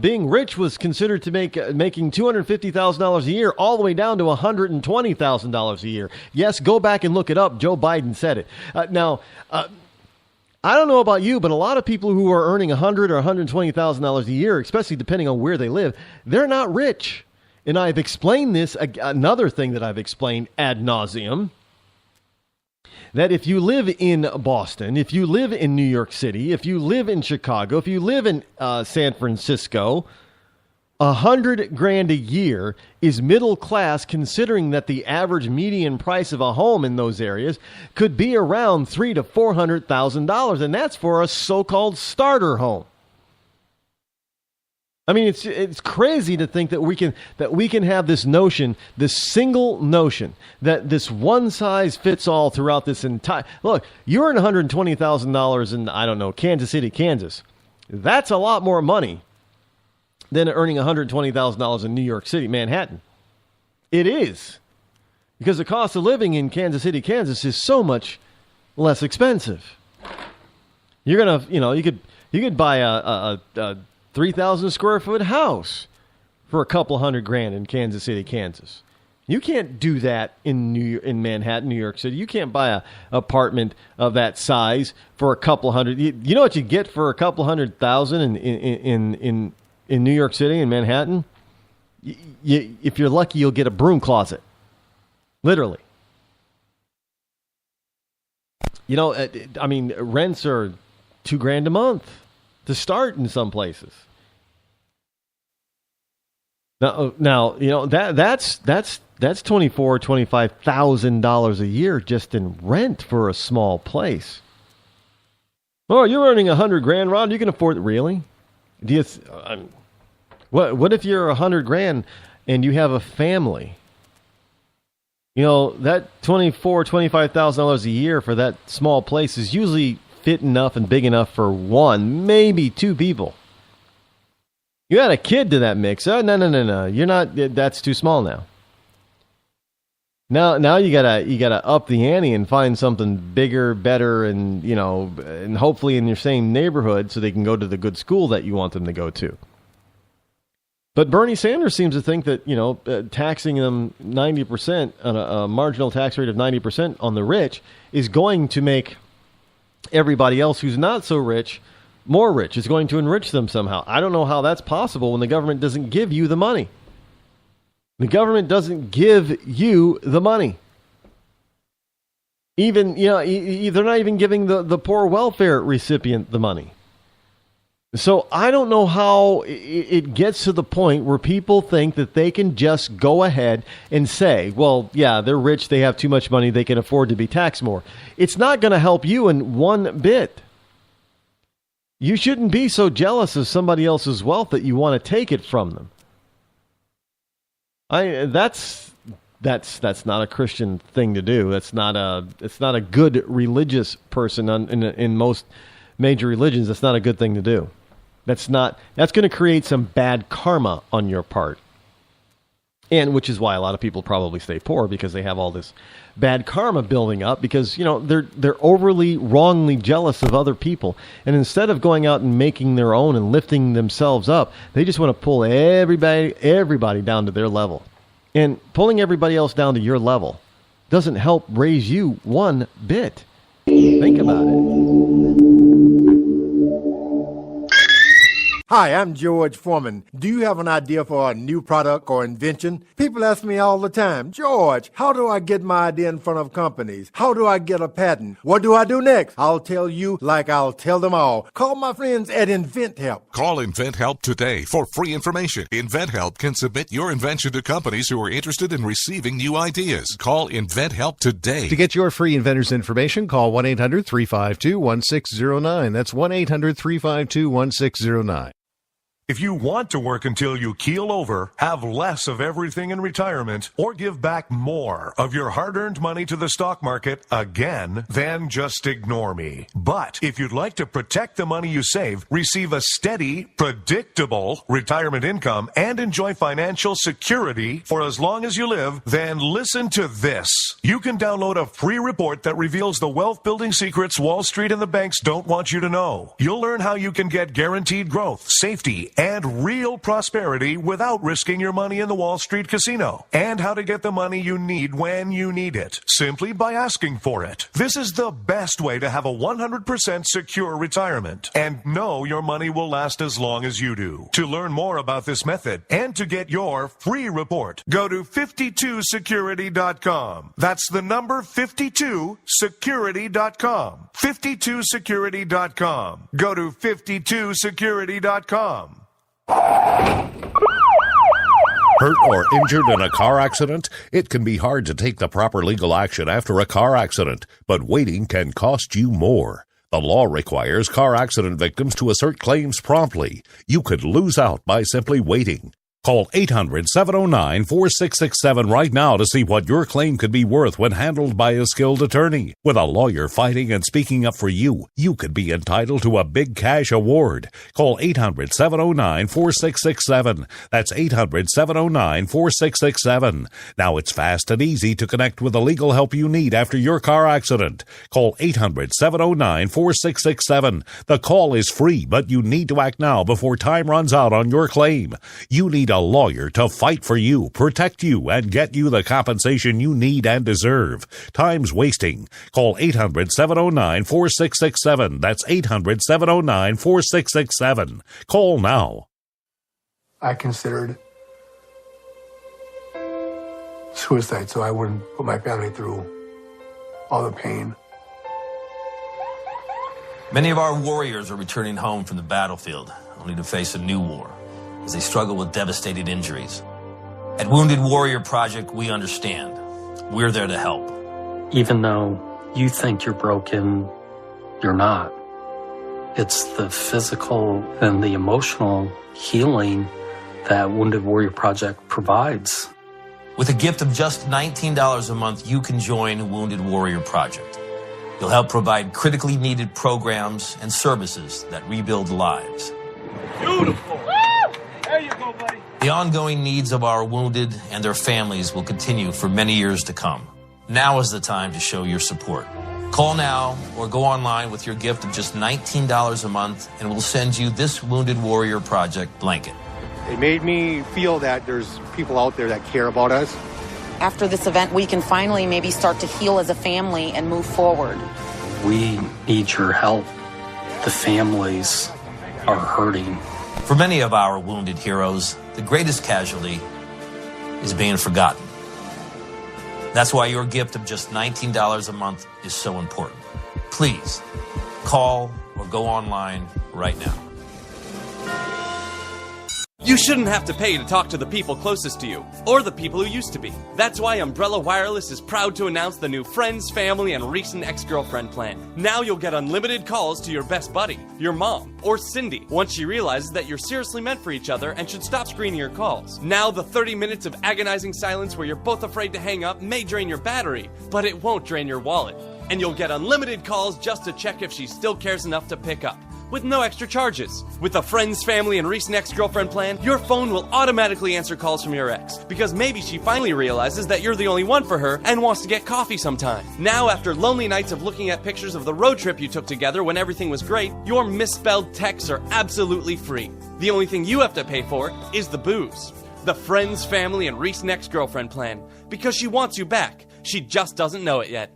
being rich was considered to making $250,000 a year all the way down to $120,000 a year. Yes, go back and look it up. Joe Biden said it. I don't know about you, but a lot of people who are earning $100,000 or $120,000 a year, especially depending on where they live, they're not rich. And I've explained this, another thing that I've explained ad nauseum, that if you live in Boston, if you live in New York City, if you live in Chicago, if you live in San Francisco, $100,000 a year is middle class, considering that the average median price of a home in those areas could be around $300,000 to $400,000, and that's for a so-called starter home. I mean, it's crazy to think that we can have this notion, this single notion, that this one size fits all throughout this entire. Look, you earn $120,000 in, I don't know, Kansas City, Kansas. That's a lot more money than earning $120,000 in New York City, Manhattan. It is, because the cost of living in Kansas City, Kansas is so much less expensive. You're gonna, you could buy a 3,000 square foot house for a couple $100,000 in Kansas City, Kansas. You can't do that in Manhattan, New York City. You can't buy an apartment of that size for a couple hundred. You know what you get for a couple $100,000 in New York City, in Manhattan? If you're lucky, you'll get a broom closet. Literally. I mean, rents are $2,000 a month to start in some places. Now that's $24,000, $25,000 a year just in rent for a small place. Oh, you're earning $100,000, Rod. You can afford it, really? What if you're $100,000 and you have a family? That $24,000, $25,000 a year for that small place is usually fit enough and big enough for one, maybe two people. You add a kid to that mix. No. You're not. That's too small now. Now you gotta up the ante and find something bigger, better, and and hopefully in your same neighborhood, so they can go to the good school that you want them to go to. But Bernie Sanders seems to think that taxing them 90% on a marginal tax rate of 90% on the rich is going to make everybody else who's not so rich more rich. It's going to enrich them somehow. I don't know how that's possible when the government doesn't give you the money. The government doesn't give you the money. Even, they're not even giving the poor welfare recipient the money. So I don't know how it gets to the point where people think that they can just go ahead and say, well, yeah, they're rich, they have too much money, they can afford to be taxed more. It's not going to help you in one bit. You shouldn't be so jealous of somebody else's wealth that you want to take it from them. That's not a Christian thing to do. It's not a good religious person in most major religions. That's not a good thing to do. That's going to create some bad karma on your part. And which is why a lot of people probably stay poor, because they have all this bad karma building up, because they're overly wrongly jealous of other people, and instead of going out and making their own and lifting themselves up, they just want to pull everybody down to their level. And pulling everybody else down to your level doesn't help raise you one bit. Think about it. Hi, I'm George Foreman. Do you have an idea for a new product or invention? People ask me all the time, George, how do I get my idea in front of companies? How do I get a patent? What do I do next? I'll tell you like I'll tell them all. Call my friends at InventHelp. Call InventHelp today for free information. InventHelp can submit your invention to companies who are interested in receiving new ideas. Call InventHelp today. To get your free inventor's information, call 1-800-352-1609. That's 1-800-352-1609. If you want to work until you keel over, have less of everything in retirement, or give back more of your hard-earned money to the stock market again, then just ignore me. But if you'd like to protect the money you save, receive a steady, predictable retirement income, and enjoy financial security for as long as you live, then listen to this. You can download a free report that reveals the wealth-building secrets Wall Street and the banks don't want you to know. You'll learn how you can get guaranteed growth, safety, and real prosperity without risking your money in the Wall Street casino, and how to get the money you need when you need it, simply by asking for it. This is the best way to have a 100% secure retirement and know your money will last as long as you do. To learn more about this method and to get your free report, go to 52security.com. That's the number 52security.com. 52security.com. Go to 52security.com. Hurt or injured in a car accident? It can be hard to take the proper legal action after a car accident, but waiting can cost you more. The law requires car accident victims to assert claims promptly. You could lose out by simply waiting. Call 800-709-4667 right now to see what your claim could be worth when handled by a skilled attorney. With a lawyer fighting and speaking up for you, you could be entitled to a big cash award. Call 800-709-4667. That's 800-709-4667. Now it's fast and easy to connect with the legal help you need after your car accident. Call 800-709-4667. The call is free, but you need to act now before time runs out on your claim. You need a lawyer to fight for you, protect you, and get you the compensation you need and deserve. Time's wasting. Call 800-709-4667. That's 800-709-4667. Call now. I considered suicide so I wouldn't put my family through all the pain. Many of our warriors are returning home from the battlefield, only to face a new war as they struggle with devastating injuries. At Wounded Warrior Project, we understand. We're there to help. Even though you think you're broken, you're not. It's the physical and the emotional healing that Wounded Warrior Project provides. With a gift of just $19 a month, you can join Wounded Warrior Project. You'll help provide critically needed programs and services that rebuild lives. Beautiful. There you go, buddy. The ongoing needs of our wounded and their families will continue for many years to come. Now is the time to show your support. Call now or go online with your gift of just $19 a month, and we'll send you this Wounded Warrior Project blanket. It made me feel that there's people out there that care about us. After this event, we can finally maybe start to heal as a family and move forward. We need your help. The families are hurting. For many of our wounded heroes, the greatest casualty is being forgotten. That's why your gift of just $19 a month is so important. Please call or go online right now. You shouldn't have to pay to talk to the people closest to you, or the people who used to be. That's why Umbrella Wireless is proud to announce the new Friends, Family, and Recent Ex-Girlfriend plan. Now you'll get unlimited calls to your best buddy, your mom, or Cindy, once she realizes that you're seriously meant for each other and should stop screening your calls. Now the 30 minutes of agonizing silence where you're both afraid to hang up may drain your battery, but it won't drain your wallet. And you'll get unlimited calls just to check if she still cares enough to pick up, with no extra charges. With the Friends, Family, and Recent Ex-Girlfriend plan, your phone will automatically answer calls from your ex, because maybe she finally realizes that you're the only one for her and wants to get coffee sometime. Now, after lonely nights of looking at pictures of the road trip you took together when everything was great, your misspelled texts are absolutely free. The only thing you have to pay for is the booze. The Friends, Family, and Recent Ex-Girlfriend plan, because she wants you back. She just doesn't know it yet.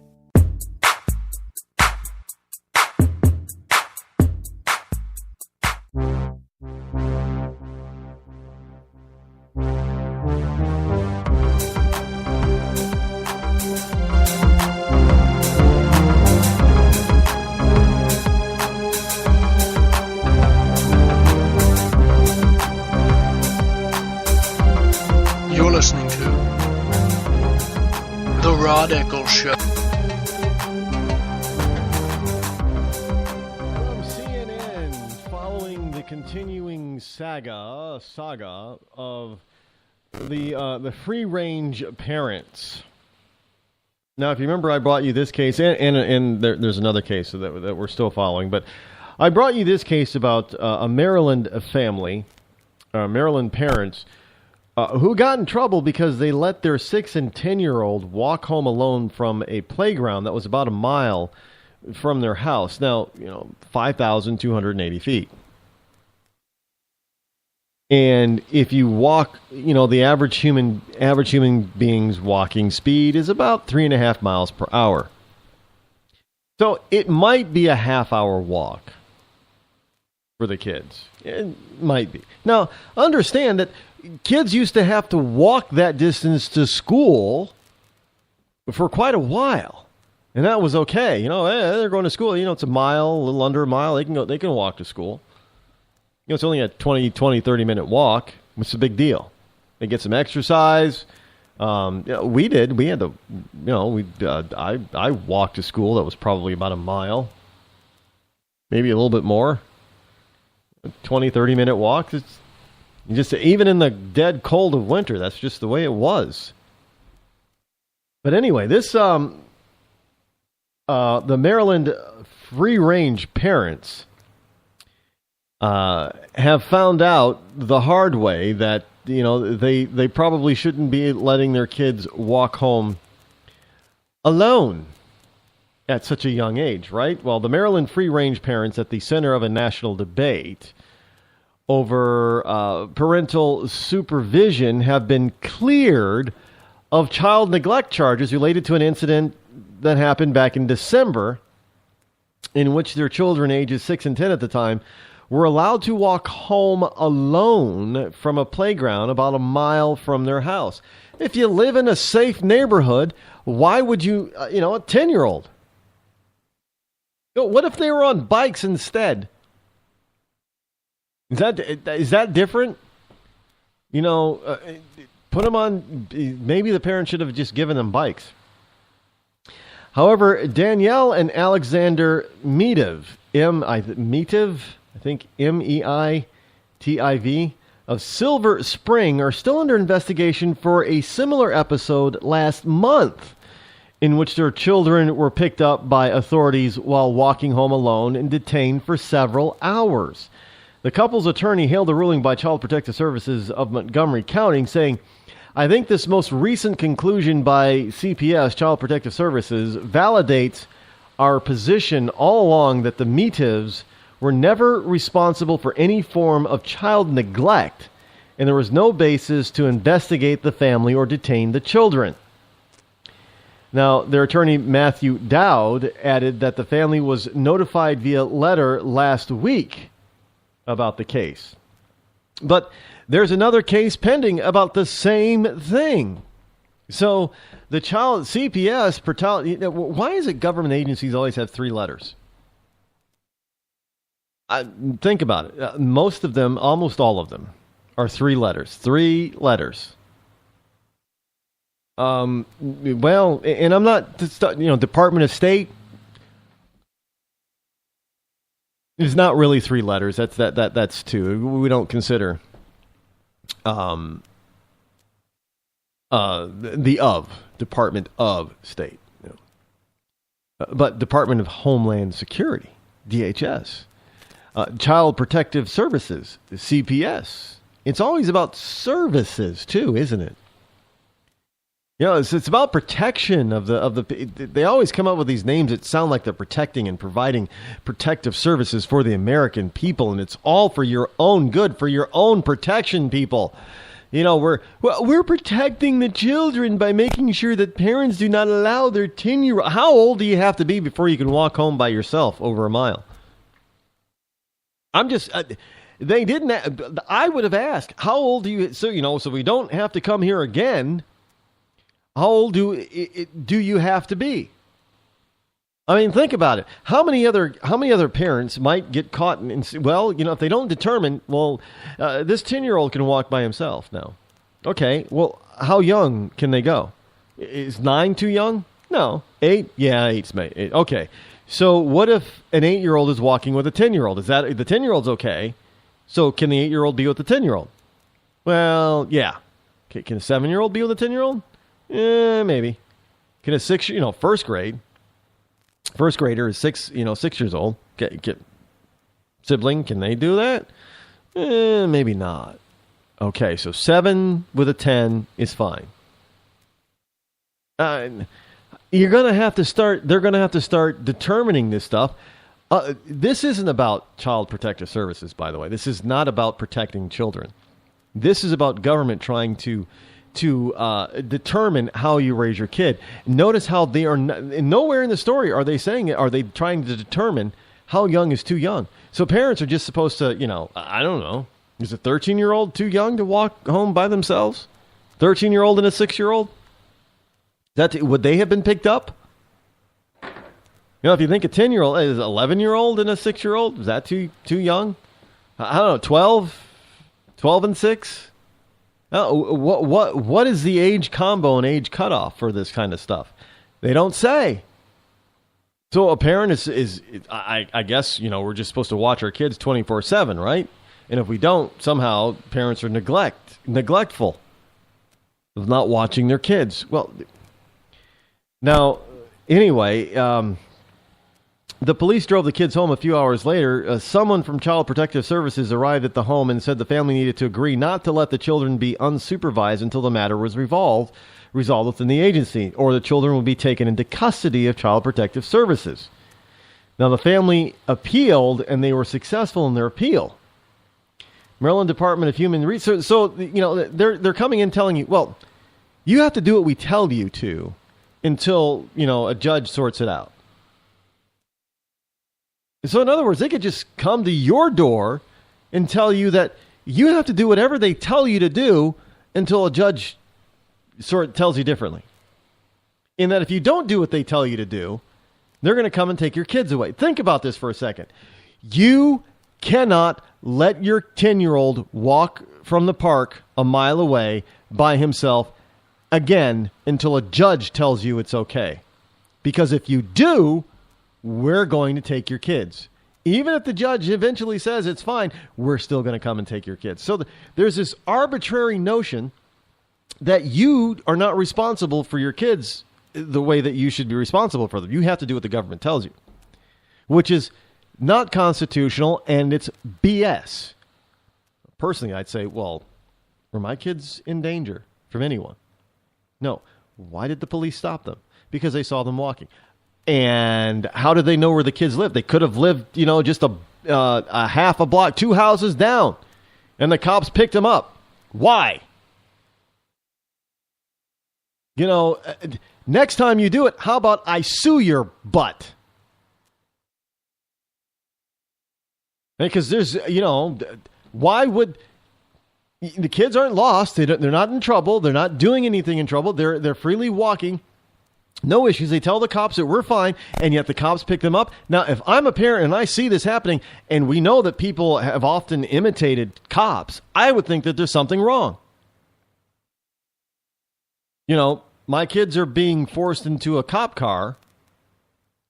You're listening to The Rod Eccles Show. From CNN, following the continuing saga of the free-range parents. Now, if you remember, I brought you this case, and there's another case that we're still following, but I brought you this case about a Maryland family, Maryland parents, who got in trouble because they let their 6 and 10-year-old walk home alone from a playground that was about a mile from their house. Now, 5,280 feet. And if you walk, the average human being's walking speed is about 3.5 miles per hour. So it might be a half-hour walk for the kids. It might be. Now, understand that kids used to have to walk that distance to school for quite a while, and that was okay. They're going to school. It's a mile, a little under a mile. They can walk to school. It's only a 20, 30-minute walk. It's a big deal. They get some exercise. We did. We had to, I walked to school. That was probably about a mile, maybe a little bit more. 20, 30-minute walk. It's just, even in the dead cold of winter, that's just the way it was. But anyway, this the Maryland free-range parents have found out the hard way that they probably shouldn't be letting their kids walk home alone at such a young age, right? Well, the Maryland free-range parents at the center of a national debate over parental supervision have been cleared of child neglect charges related to an incident that happened back in December, in which their children, ages 6 and 10 at the time, were allowed to walk home alone from a playground about a mile from their house. If you live in a safe neighborhood, why would you, a 10-year-old? What if they were on bikes instead? Is that different? Put them on. Maybe the parents should have just given them bikes. However, Danielle and Alexander Meitiv, MEITIV, of Silver Spring, are still under investigation for a similar episode last month, in which their children were picked up by authorities while walking home alone and detained for several hours. The couple's attorney hailed the ruling by Child Protective Services of Montgomery County, saying, "I think this most recent conclusion by CPS, Child Protective Services, validates our position all along that the Meitivs were never responsible for any form of child neglect, and there was no basis to investigate the family or detain the children." Now, their attorney, Matthew Dowd, added that the family was notified via letter last week about the case. But there's another case pending about the same thing. So the child CPS, why is it government agencies always have 3 letters? Think about it. Most of them, almost all of them, are 3 letters. 3 letters. Well, and I'm not, Department of State is not really 3 letters. That's 2. We don't consider the Department of State, but Department of Homeland Security, DHS, Child Protective Services, CPS. It's always about services too, isn't it? It's about protection of the. They always come up with these names that sound like they're protecting and providing protective services for the American people, and it's all for your own good, for your own protection, people. We're protecting the children by making sure that parents do not allow their 10-year-old. How old do you have to be before you can walk home by yourself over a mile? I'm just. They didn't. I would have asked, how old do you? So we don't have to come here again. How old do you have to be? I mean, think about it. How many other parents might get caught if they don't determine, this 10-year-old can walk by himself now. Okay, well, how young can they go? Is 9 too young? No. 8? Yeah, 8's mate. Okay. So what if an 8-year-old is walking with a 10-year-old? Is that the 10-year-old's okay? So can the 8-year-old be with the 10-year-old? Well, yeah. Okay, can a 7-year-old be with a 10-year-old? Maybe. Can a first grader is 6 years old. Get sibling, can they do that? Maybe not. Okay, so 7 with a 10 is fine. They're going to have to start determining this stuff. This isn't about Child Protective Services, by the way. This is not about protecting children. This is about government trying to determine how you raise your kid. Notice how they are nowhere in the story are they trying to determine how young is too young. So parents are just supposed to, I don't know, is a 13-year-old too young to walk home by themselves? 13-year-old and a 6-year-old? Would they have been picked up? If you think a 10-year-old is an 11-year-old and a 6-year-old, is that too young? I don't know, 12 and 6? What is the age combo and age cutoff for this kind of stuff? They don't say. So a parent is I guess, we're just supposed to watch our kids 24/7, right? And if we don't, somehow parents are neglectful of not watching their kids. Well, now, anyway, the police drove the kids home a few hours later. Someone from Child Protective Services arrived at the home and said the family needed to agree not to let the children be unsupervised until the matter was resolved within the agency, or the children would be taken into custody of Child Protective Services. Now, the family appealed, and they were successful in their appeal. Maryland Department of Human Resources. So, they're coming in telling you, well, you have to do what we tell you to until, a judge sorts it out. So in other words, they could just come to your door and tell you that you have to do whatever they tell you to do until a judge tells you differently. In that if you don't do what they tell you to do, they're going to come and take your kids away. Think about this for a second. You cannot let your 10-year-old walk from the park a mile away by himself again until a judge tells you it's okay. Because if you do, we're going to take your kids. Even if the judge eventually says it's fine, we're still going to come and take your kids. So there's this arbitrary notion that you are not responsible for your kids the way that you should be responsible for them. You have to do what the government tells you, which is not constitutional, and it's BS. Personally, I'd say, well, were my kids in danger from anyone? No. Why did the police stop them? Because they saw them walking. And how did they know where the kids lived? They could have lived, just a half a block, 2 houses down, and the cops picked them up. Why? Next time you do it, how about I sue your butt? Because there's, why would the kids aren't lost? They're not in trouble. They're not doing anything in trouble. They're freely walking. No issues. They tell the cops that we're fine, and yet the cops pick them up. Now, if I'm a parent and I see this happening, and we know that people have often imitated cops, I would think that there's something wrong. You know, my kids are being forced into a cop car.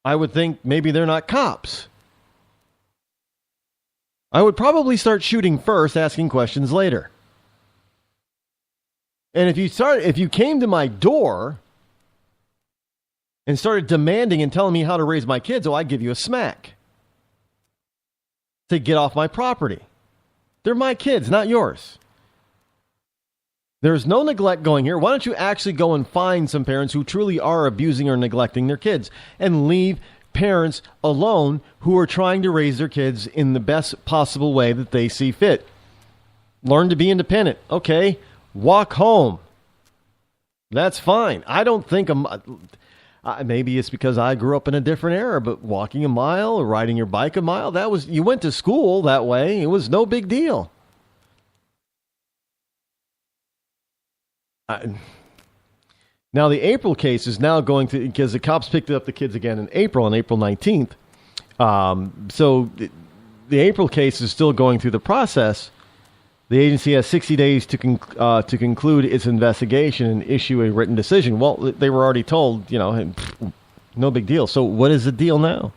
I would think maybe they're not cops. I would probably start shooting first, asking questions later. And if you came to my door and started demanding and telling me how to raise my kids, I'd give you a smack. To get off my property. They're my kids, not yours. There's no neglect going here. Why don't you actually go and find some parents who truly are abusing or neglecting their kids and leave parents alone who are trying to raise their kids in the best possible way that they see fit. Learn to be independent. Okay, walk home. That's fine. I don't think maybe it's because I grew up in a different era, but walking a mile or riding your bike a mile, you went to school that way. It was no big deal. Now, the April case is now going to, because the cops picked up the kids again in April, on April 19th. So the April case is still going through the process. The agency has 60 days to conclude its investigation and issue a written decision. Well, they were already told, no big deal. So what is the deal now?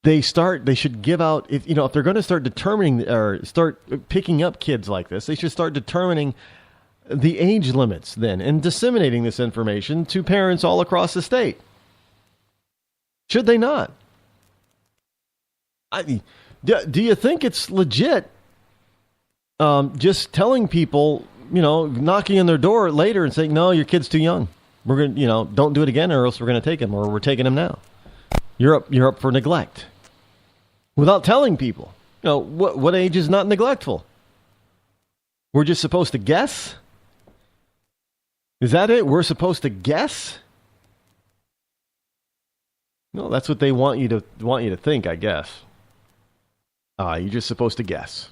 They should give out, if they're going to start determining or start picking up kids like this, they should start determining the age limits then and disseminating this information to parents all across the state. Should they not? Do you think it's legit just telling people, knocking on their door later and saying, no, your kid's too young. We're going to, don't do it again or else we're going to take him, or we're taking him now. You're up for neglect. Without telling people, what age is not neglectful? We're just supposed to guess? Is that it? We're supposed to guess? No, that's what they want you to think, I guess. You're just supposed to guess.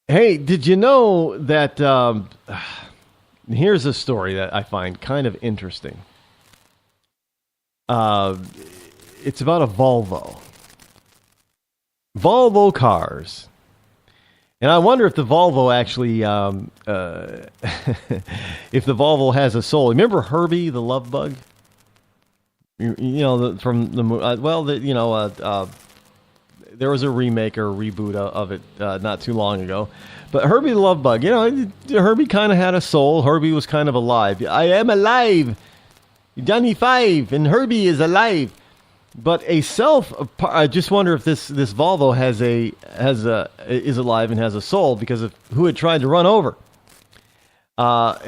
Hey, did you know that here's a story that I find kind of interesting. It's about a Volvo. Volvo cars. And I wonder if the Volvo actually, if the Volvo has a soul. Remember Herbie, the love bug? From the there was a remake or a reboot of it not too long ago. But Herbie the love bug, Herbie kind of had a soul. Herbie was kind of alive. I am alive. Johnny Five and Herbie is alive. But I just wonder if this Volvo is alive and has a soul because of who had tried to run over. A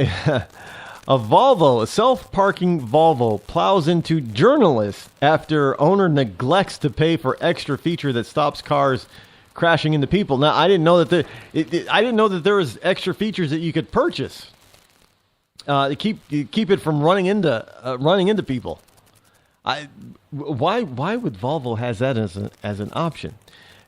self-parking Volvo plows into journalists after owner neglects to pay for extra feature that stops cars crashing into people. Now, I didn't know that there was extra features that you could purchase to keep it from running into people. Why would Volvo has that as an option?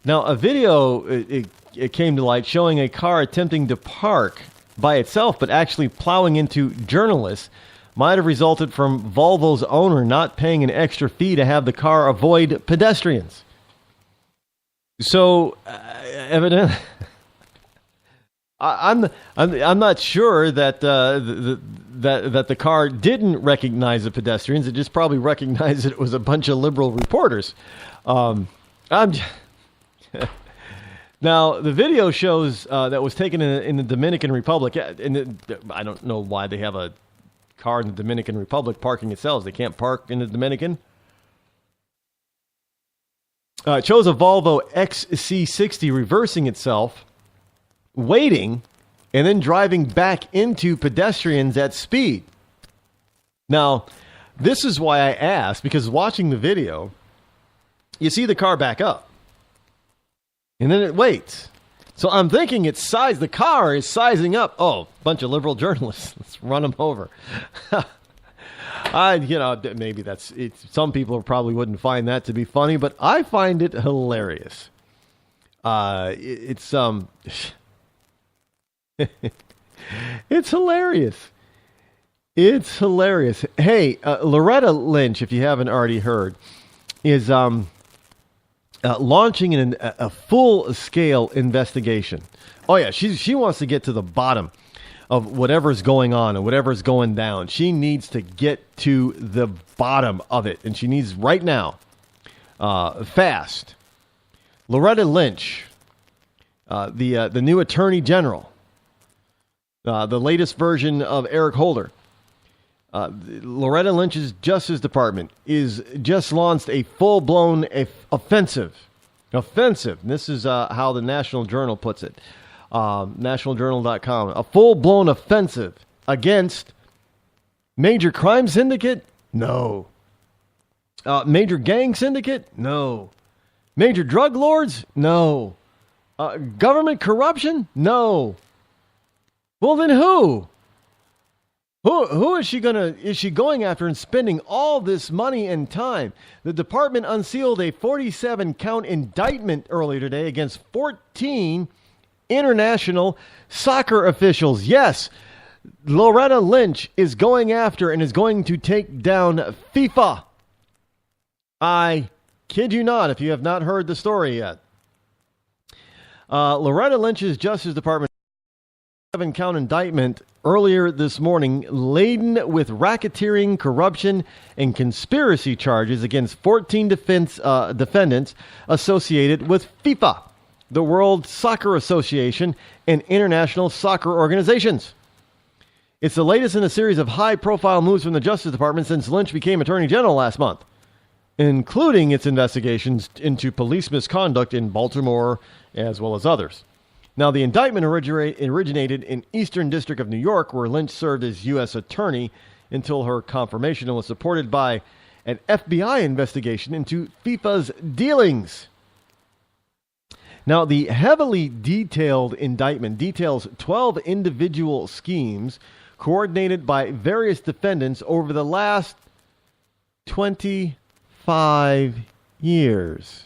Now, a video it came to light showing a car attempting to park by itself, but actually plowing into journalists, might have resulted from Volvo's owner not paying an extra fee to have the car avoid pedestrians. So, evidently, I'm not sure that that the car didn't recognize the pedestrians. It just probably recognized that it was a bunch of liberal reporters. Now, the video shows that was taken in the Dominican Republic. I don't know why they have a car in the Dominican Republic parking itself. They can't park in the Dominican. It shows a Volvo XC60 reversing itself, waiting, and then driving back into pedestrians at speed. Now, this is why I asked, because watching the video, you see the car back up. And then it waits. So I'm thinking the car is sizing up. Oh, bunch of liberal journalists. Let's run them over. Maybe that's it. Some people probably wouldn't find that to be funny, but I find it hilarious. It's hilarious. It's hilarious. Hey, Loretta Lynch, if you haven't already heard, is launching a full-scale investigation. Oh, yeah, she wants to get to the bottom of whatever's going on and whatever's going down. She needs to get to the bottom of it, and she needs right now, fast. Loretta Lynch, the new Attorney General, the latest version of Eric Holder. Loretta Lynch's Justice Department is just launched a full-blown offensive. Offensive. This is how the National Journal puts it. NationalJournal.com. A full-blown offensive against major crime syndicate? No. Major gang syndicate? No. Major drug lords? No. Government corruption? No. Well, then who? Who is she going after and spending all this money and time? The department unsealed a 47-count indictment earlier today against 14 international soccer officials. Yes, Loretta Lynch is going after and is going to take down FIFA. I kid you not, if you have not heard the story yet. Loretta Lynch's Justice Department 7-count indictment earlier this morning, laden with racketeering, corruption, and conspiracy charges against 14 defendants associated with FIFA, the World Soccer Association, and international soccer organizations. It's the latest in a series of high-profile moves from the Justice Department since Lynch became Attorney General last month, including its investigations into police misconduct in Baltimore as well as others. Now, the indictment originated in Eastern District of New York, where Lynch served as U.S. Attorney until her confirmation and was supported by an FBI investigation into FIFA's dealings. Now, the heavily detailed indictment details 12 individual schemes coordinated by various defendants over the last 25 years,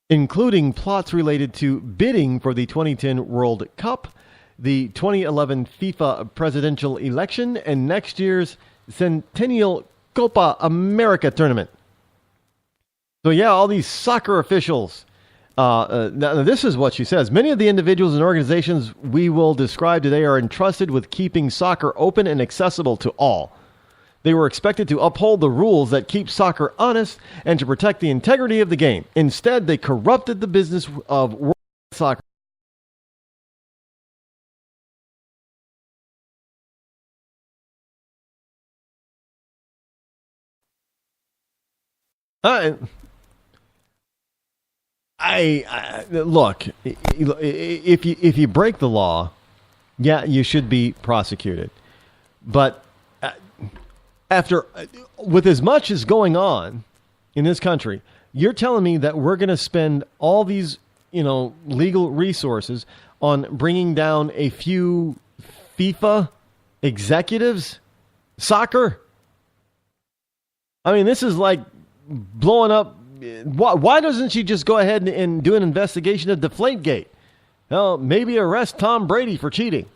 including plots related to bidding for the 2010 World Cup, the 2011 FIFA presidential election, and next year's Centennial Copa America tournament. So yeah, all these soccer officials. Now, this is what she says. Many of the individuals and organizations we will describe today are entrusted with keeping soccer open and accessible to all. They were expected to uphold the rules that keep soccer honest and to protect the integrity of the game. Instead, they corrupted the business of world soccer. Look, if you break the law, yeah, you should be prosecuted. But with as much as going on in this country, you're telling me that we're going to spend all these, legal resources on bringing down a few FIFA executives? Soccer? I mean, this is like blowing up. Why doesn't she just go ahead and do an investigation of Deflategate? Well, maybe arrest Tom Brady for cheating.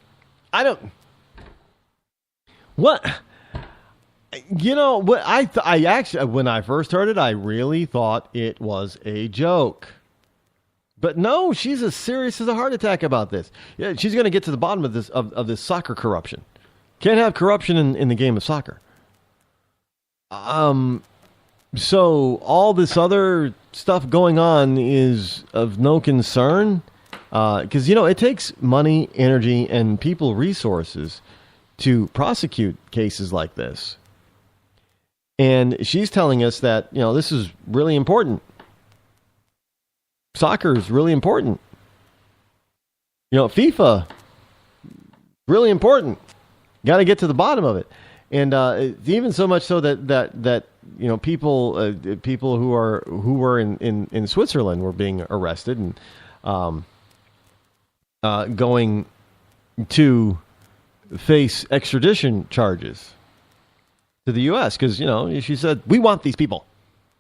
I don't. What? What I actually, when I first heard it, I really thought it was a joke. But no, she's as serious as a heart attack about this. Yeah, she's going to get to the bottom of this of this soccer corruption. Can't have corruption in the game of soccer. So all this other stuff going on is of no concern, because it takes money, energy, and people resources to prosecute cases like this. And she's telling us that, this is really important. Soccer is really important. FIFA, really important. Got to get to the bottom of it. And even so much so that people who were in Switzerland were being arrested and going to face extradition charges to the U.S. because, she said, we want these people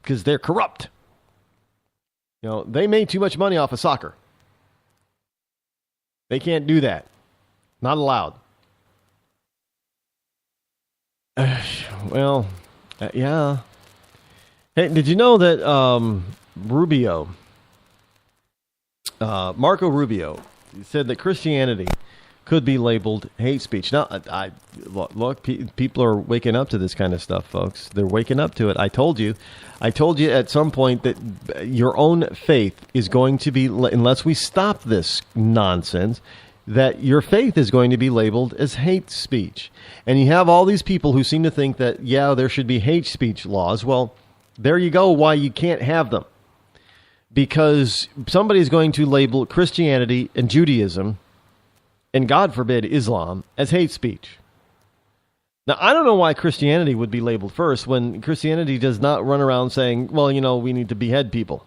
because they're corrupt. They made too much money off of soccer. They can't do that. Not allowed. Well, yeah. Hey, did you know that Rubio, Marco Rubio, said that Christianity could be labeled hate speech? Now, look, people are waking up to this kind of stuff, folks. They're waking up to it. I told you at some point that your own faith is going to be, unless we stop this nonsense, that your faith is going to be labeled as hate speech. And you have all these people who seem to think that, yeah, there should be hate speech laws. Well, there you go, why you can't have them. Because somebody's going to label Christianity and Judaism, and God forbid Islam, as hate speech. Now, I don't know why Christianity would be labeled first when Christianity does not run around saying, well, we need to behead people.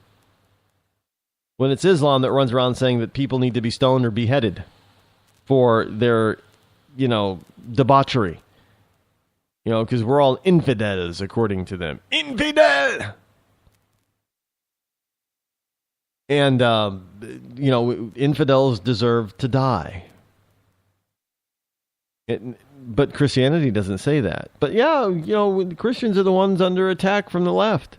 When it's Islam that runs around saying that people need to be stoned or beheaded for their, debauchery. Because we're all infidels, according to them. Infidel! And, infidels deserve to die. But Christianity doesn't say that. But yeah, Christians are the ones under attack from the left.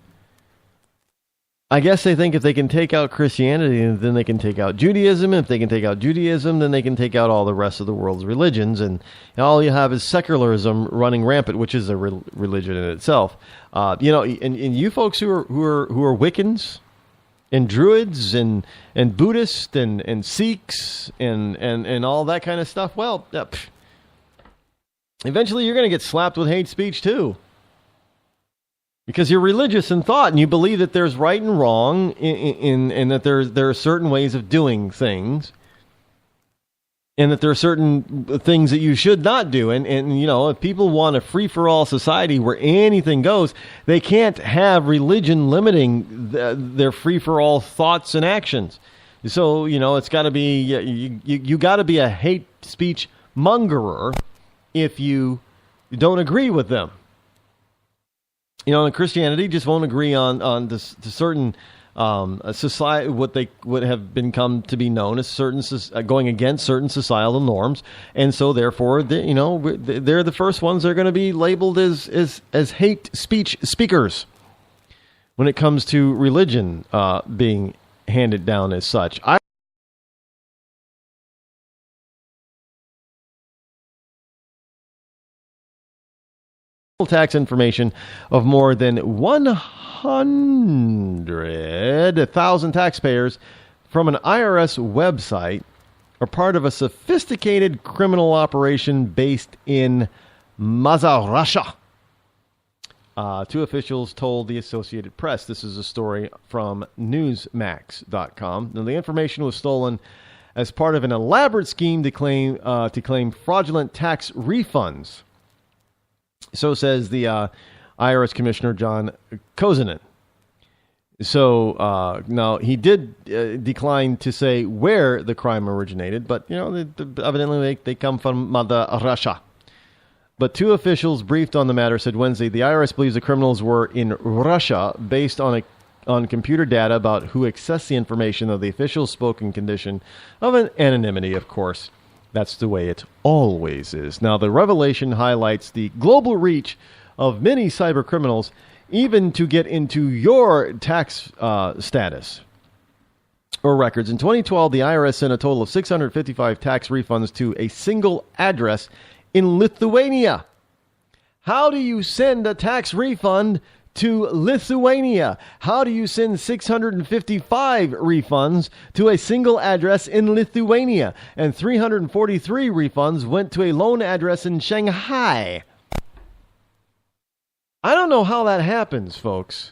I guess they think if they can take out Christianity, then they can take out Judaism. If they can take out Judaism, then they can take out all the rest of the world's religions. And all you have is secularism running rampant, which is a religion in itself. And you folks who are Wiccans and Druids and Buddhists and Sikhs and all that kind of stuff, well, eventually you're going to get slapped with hate speech too. Because you're religious in thought and you believe that there's right and wrong and that there are certain ways of doing things and that there are certain things that you should not do. And if people want a free-for-all society where anything goes, they can't have religion limiting their free-for-all thoughts and actions. So, it's got to be, you got to be a hate speech mongerer if you don't agree with them. And Christianity just won't agree on the certain society, what would have been come to be known as certain going against certain societal norms, and so therefore, they're the first ones that are going to be labeled as hate speech speakers when it comes to religion being handed down as such. Tax information of more than 100,000 taxpayers from an IRS website are part of a sophisticated criminal operation based in Russia. Two officials told the Associated Press. This is a story from Newsmax.com. Now, the information was stolen as part of an elaborate scheme to claim fraudulent tax refunds. So says the IRS Commissioner John Kozanen. So now he did decline to say where the crime originated, but evidently they come from Mother Russia. But two officials briefed on the matter said Wednesday the IRS believes the criminals were in Russia based on computer data about who accessed the information of the official's spoken condition of an anonymity, of course. That's the way it always is. Now, the revelation highlights the global reach of many cyber criminals, even to get into your tax status or records. In 2012, the IRS sent a total of 655 tax refunds to a single address in Lithuania. How do you send a tax refund to Lithuania? How do you send 655 refunds to a single address in Lithuania? And 343 refunds went to a lone address in Shanghai. I don't know how that happens, folks.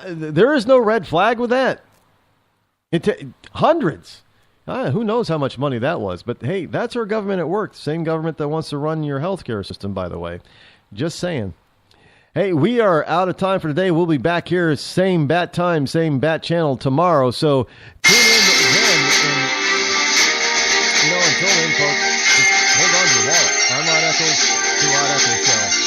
There is no red flag with that. Hundreds. Who knows how much money that was? But hey, that's our government at work. The same government that wants to run your healthcare system, by the way. Just saying. Hey, we are out of time for today. We'll be back here, same bat time, same bat channel tomorrow. So tune in then. And, until then, folks, just hold on to your wallet. I'm Rod Eccles, the Rod Eccles Show.